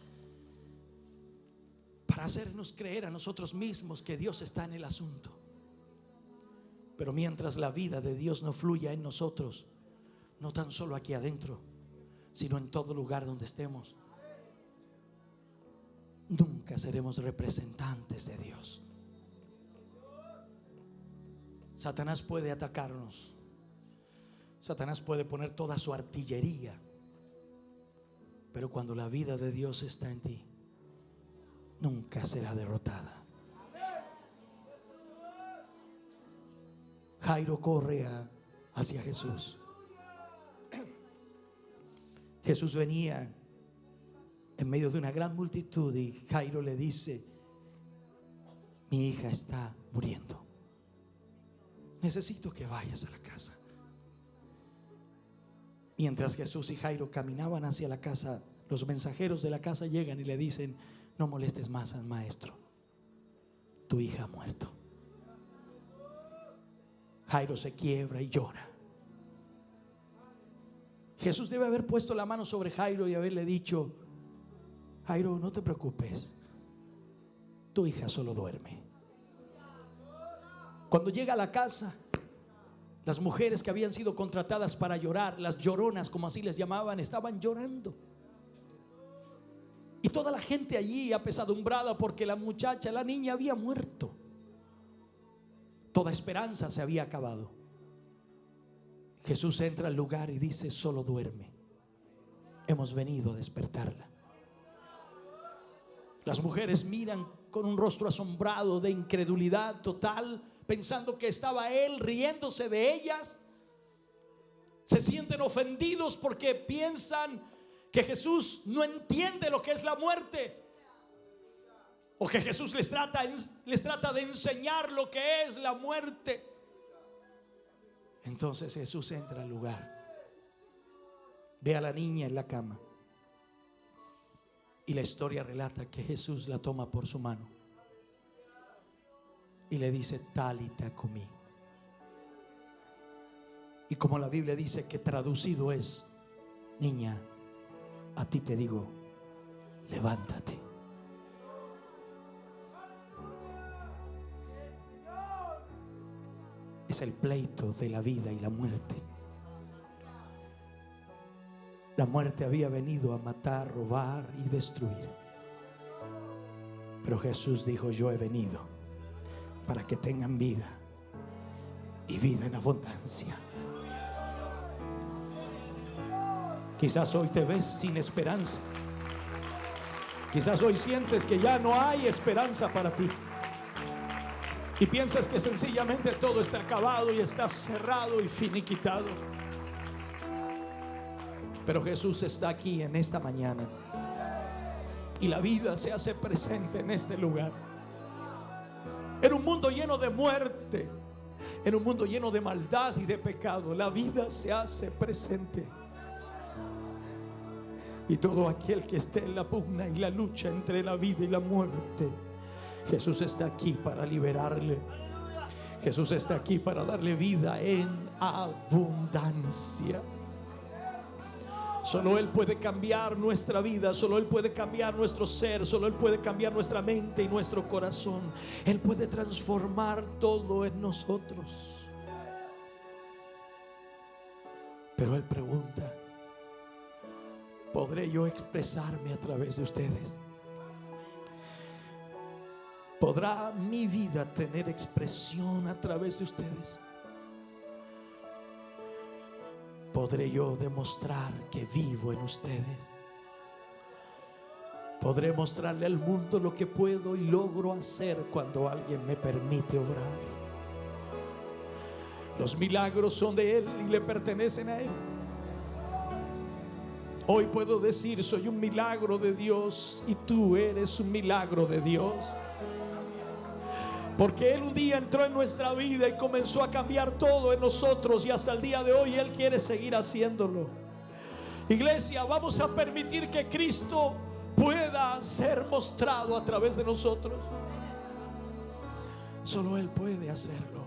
para hacernos creer a nosotros mismos que Dios está en el asunto. Pero mientras la vida de Dios no fluya en nosotros, no tan solo aquí adentro, sino en todo lugar donde estemos, nunca seremos representantes de Dios. Satanás puede atacarnos. Satanás puede poner toda su artillería. Pero cuando la vida de Dios está en ti, nunca será derrotada. Jairo corre hacia Jesús. Jesús venía en medio de una gran multitud y Jairo le dice: mi hija está muriendo. Necesito que vayas a la casa. Mientras Jesús y Jairo caminaban hacia la casa, los mensajeros de la casa llegan y le dicen: no molestes más al maestro, tu hija ha muerto. Jairo se quiebra y llora. Jesús debe haber puesto la mano sobre Jairo y haberle dicho: Jairo, no te preocupes, tu hija solo duerme. Cuando llega a la casa, las mujeres que habían sido contratadas para llorar, las lloronas, como así les llamaban, estaban llorando. Y toda la gente allí apesadumbrada porque la muchacha, la niña, había muerto. Toda esperanza se había acabado. Jesús entra al lugar y dice: solo duerme. Hemos venido a despertarla. Las mujeres miran con un rostro asombrado de incredulidad total, pensando que estaba él riéndose de ellas. Se sienten ofendidos porque piensan que Jesús no entiende lo que es la muerte, o que Jesús les trata de enseñar lo que es la muerte. Entonces Jesús entra al lugar, ve a la niña en la cama, y la historia relata que Jesús la toma por su mano y le dice: Talita cumi. Y como la Biblia dice que traducido es: niña, a ti te digo, levántate. Es el pleito de la vida y la muerte. La muerte había venido a matar, robar y destruir. Pero Jesús dijo: yo he venido para que tengan vida y vida en abundancia. Quizás hoy te ves sin esperanza. Quizás hoy sientes que ya no hay esperanza para ti. Y piensas que sencillamente todo está acabado y está cerrado y finiquitado. Pero Jesús está aquí en esta mañana y la vida se hace presente en este lugar. En un mundo lleno de muerte, en un mundo lleno de maldad y de pecado, la vida se hace presente. Y todo aquel que esté en la pugna y la lucha entre la vida y la muerte, Jesús está aquí para liberarle. Jesús está aquí para darle vida en abundancia. Solo Él puede cambiar nuestra vida, solo Él puede cambiar nuestro ser, solo Él puede cambiar nuestra mente y nuestro corazón. Él puede transformar todo en nosotros. Pero Él pregunta: ¿podré yo expresarme a través de ustedes? ¿Podrá mi vida tener expresión a través de ustedes? ¿Podré yo demostrar que vivo en ustedes? ¿Podré mostrarle al mundo lo que puedo y logro hacer cuando alguien me permite obrar? Los milagros son de Él y le pertenecen a Él. Hoy puedo decir: soy un milagro de Dios y tú eres un milagro de Dios. Porque Él un día entró en nuestra vida y comenzó a cambiar todo en nosotros, y hasta el día de hoy Él quiere seguir haciéndolo. Iglesia, vamos a permitir que Cristo pueda ser mostrado a través de nosotros. Solo Él puede hacerlo,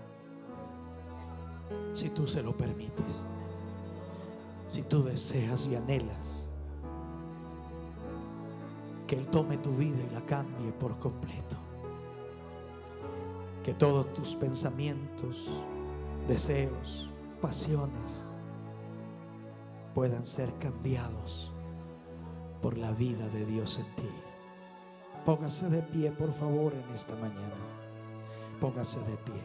si tú se lo permites, si tú deseas y anhelas que Él tome tu vida y la cambie por completo. Que todos tus pensamientos, deseos, pasiones puedan ser cambiados por la vida de Dios en ti. Póngase de pie, por favor, en esta mañana. Póngase de pie.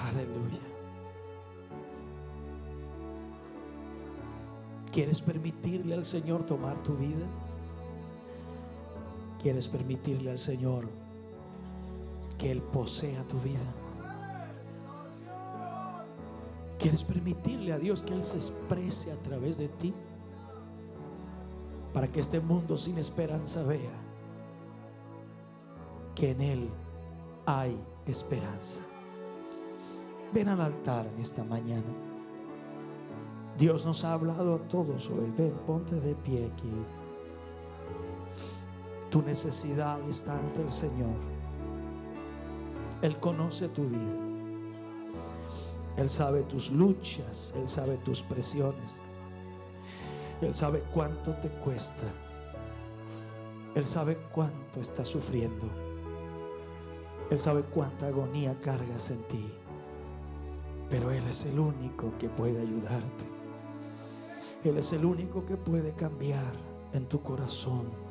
Aleluya. ¿Quieres permitirle al Señor tomar tu vida? ¿Quieres permitirle al Señor que Él posea tu vida? ¿Quieres permitirle a Dios que Él se exprese a través de ti? Para que este mundo sin esperanza vea que en Él hay esperanza. Ven al altar en esta mañana. Dios nos ha hablado a todos hoy. Ven, ponte de pie aquí. Tu necesidad está ante el Señor. Él conoce tu vida. Él sabe tus luchas. Él sabe tus presiones. Él sabe cuánto te cuesta. Él sabe cuánto estás sufriendo. Él sabe cuánta agonía cargas en ti. Pero Él es el único que puede ayudarte. Él es el único que puede cambiar en tu corazón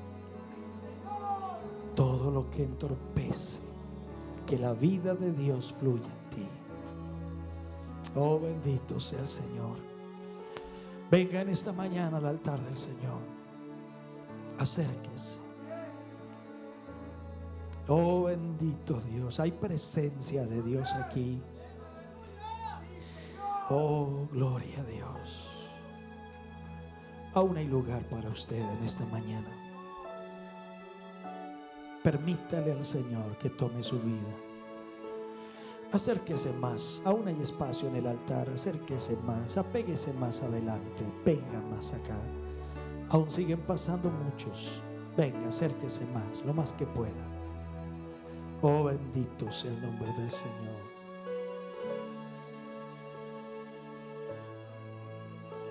todo lo que entorpece que la vida de Dios fluya en ti. Oh, bendito sea el Señor. Venga en esta mañana al altar del Señor. Acérquese. Oh, bendito Dios. Hay presencia de Dios aquí. Oh, gloria a Dios. Aún hay lugar para usted en esta mañana. Permítale al Señor que tome su vida. Acérquese más. Aún hay espacio en el altar. Acérquese más. Apéguese más adelante. Venga más acá. Aún siguen pasando muchos. Venga, acérquese más, lo más que pueda. Oh, bendito sea el nombre del Señor.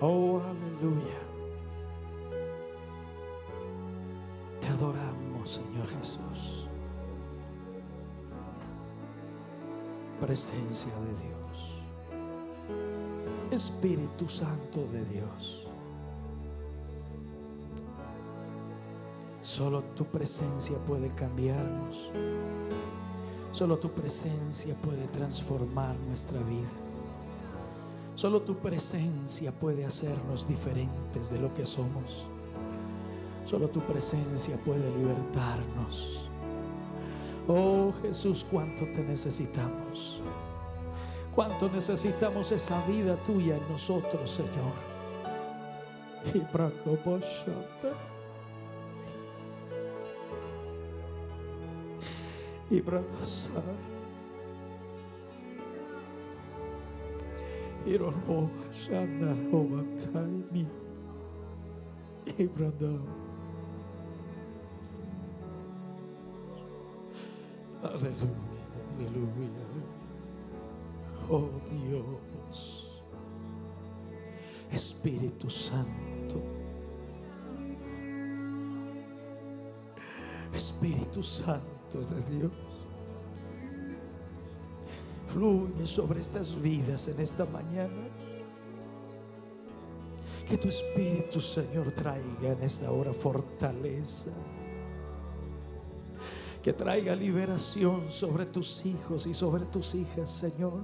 Oh, aleluya. Te adoramos, Señor Jesús. Presencia de Dios. Espíritu Santo de Dios. Solo tu presencia puede cambiarnos. Solo tu presencia puede transformar nuestra vida. Solo tu presencia puede hacernos diferentes de lo que somos. Solo tu presencia puede libertarnos. Oh Jesús, cuánto te necesitamos. Cuánto necesitamos esa vida tuya en nosotros, Señor. Y Ibradasar Irono Shandarova Kaimi Ibrada. Aleluya, aleluya. Oh Dios, Espíritu Santo, Espíritu Santo de Dios, fluye sobre estas vidas en esta mañana. Que tu Espíritu, Señor, traiga en esta hora fortaleza, que traiga liberación sobre tus hijos y sobre tus hijas, Señor.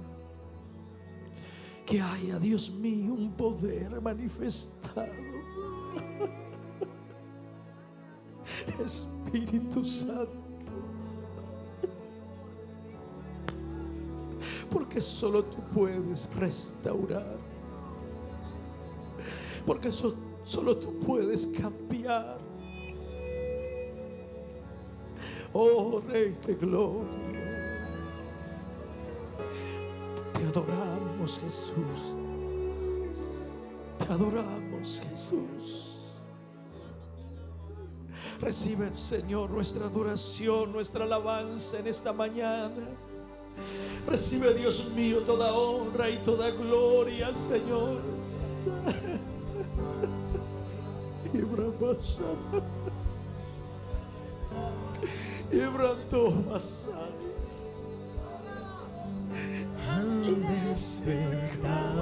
Que haya, Dios mío, un poder manifestado. Espíritu Santo, porque solo tú puedes restaurar, porque solo tú puedes cambiar. Oh Rey de gloria, te adoramos, Jesús, te adoramos, Jesús. Recibe, Señor, nuestra adoración, nuestra alabanza en esta mañana. Recibe, Dios mío, toda honra y toda gloria, Señor. Y al despertar,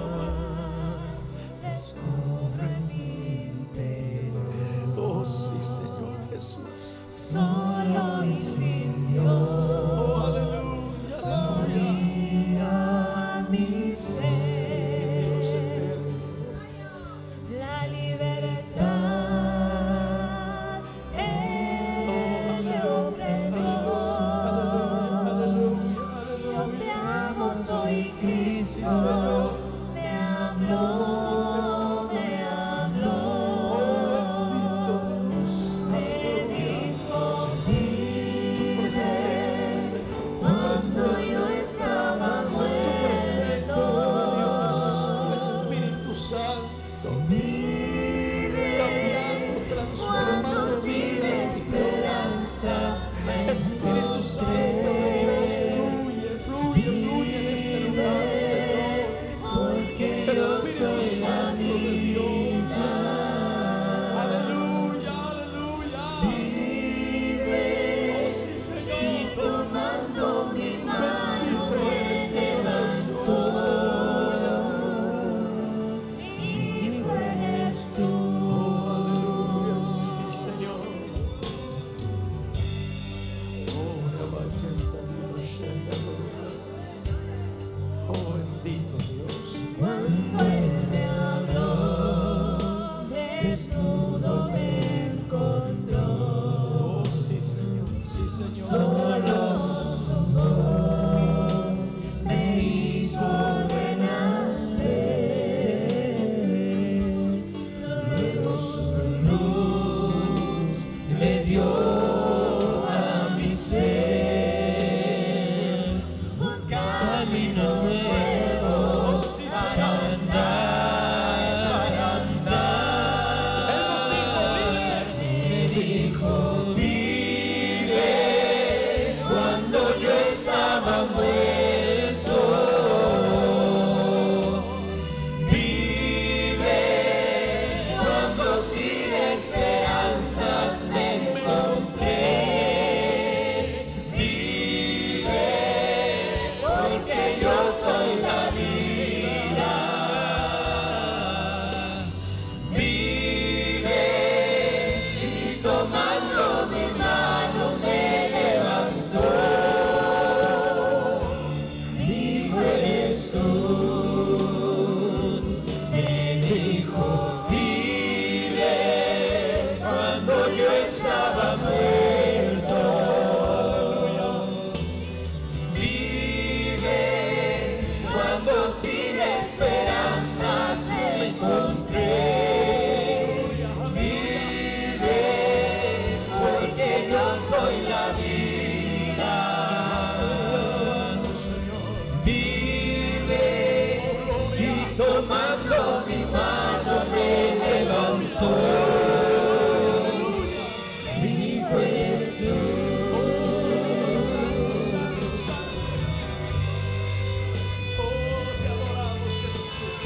descubre mi interior. oh sí, Señor Jesús. Solo y sin Dios. Oh, aleluya, aleluya. Moría mi ser. Dios eterno. La libertad Él me ofreció. Yo te amo, soy Cristo. Me habló, me habló. Me dijo, cuando yo estaba muerto. Espíritu Santo, Cuando sin esperanza me Espíritu Santo de Dios, fluye en este lugar, Señor. porque yo Espíritu soy la Santo de Dios. Aleluya, aleluya. Oh sí, Señor. tomando mi mano Bendito eres, Señor Jesús. hijo eres tú. Aleluya, sí, Señor. Oh, oh, bendito Dios. Cuando Él me habló, desnudo me encontró. Oh, sí, Señor, sí, Señor. Solo su voz me hizo renacer. Luego su luz le dio a mi ser un camino nuevo para andar. Él nos dijo, Me dijo, vive cuando yo estaba muerto. Vive cuando sin esperanzas me encontré. Vive porque yo soy la vida. Vive y tomando mi mano me levantó. Dijo, eres tú. Me dijo, vive cuando yo estaba muerto. Vives cuando sin esperanzas me encontré. Vive porque yo soy la vida. Vive y tomando mi mano me levantó. Dijo, eres tú. Santo, Santo, Santo. Oh, te adoramos, Jesús.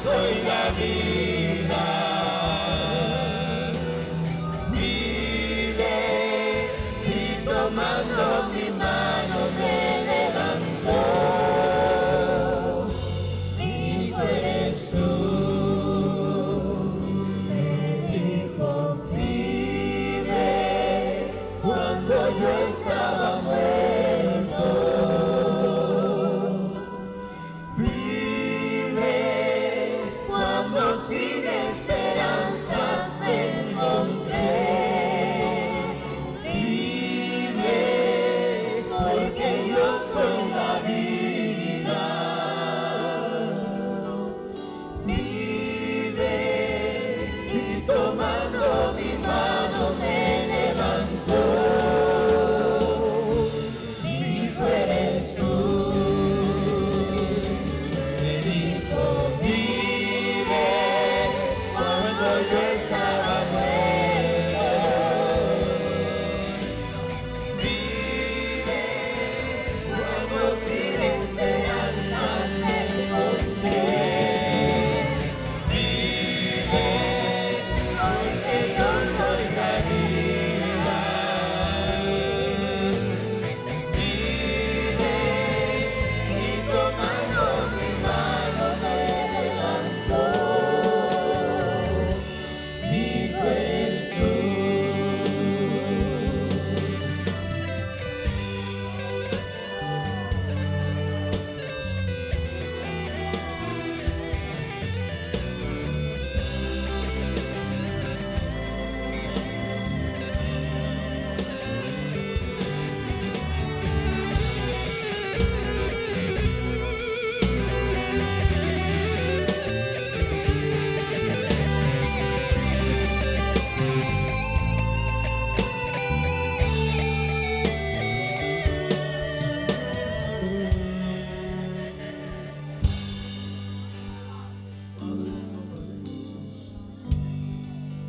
soy la vida. Vive y tomando mi mano me levantó. Hijo eres tú. Me dijo, vive cuando yo estaba muerto. Vive cuando sin esperanzas te encontré. Vive porque yo soy la vida. Vive y tomando mi mano me levantó. Hijo eres tú. Me dijo, vive cuando yo estaba muerto. Vive cuando sin esperanza me encontré. Vive porque yo soy la vida. Vive y tomando mi mano me levantó. Hijo eres tú.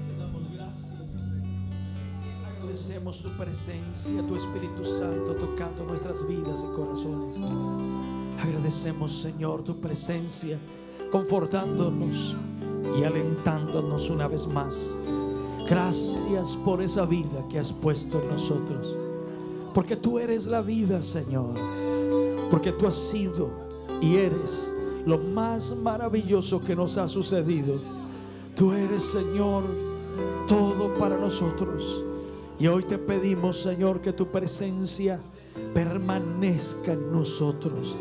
Te damos gracias. Agradecemos tu presencia, tu Espíritu Santo tocando nuestras vidas y corazones. Agradecemos, Señor, tu presencia confortándonos y alentándonos una vez más. Gracias por esa vida que has puesto en nosotros. Porque tú eres la vida, Señor. Porque tú has sido y eres lo más maravilloso que nos ha sucedido. Tú eres, Señor, todo para nosotros. Y hoy te pedimos, Señor, que tu presencia permanezca en nosotros.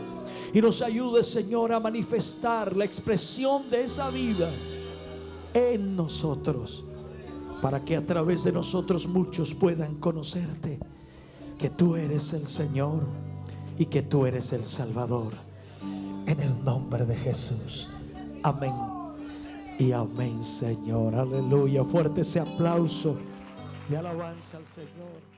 Y nos ayude, Señor, a manifestar la expresión de esa vida en nosotros. Para que a través de nosotros muchos puedan conocerte. Que tú eres el Señor y que tú eres el Salvador. En el nombre de Jesús. Amén. Y amén, Señor. Aleluya. Fuerte ese aplauso de alabanza al Señor.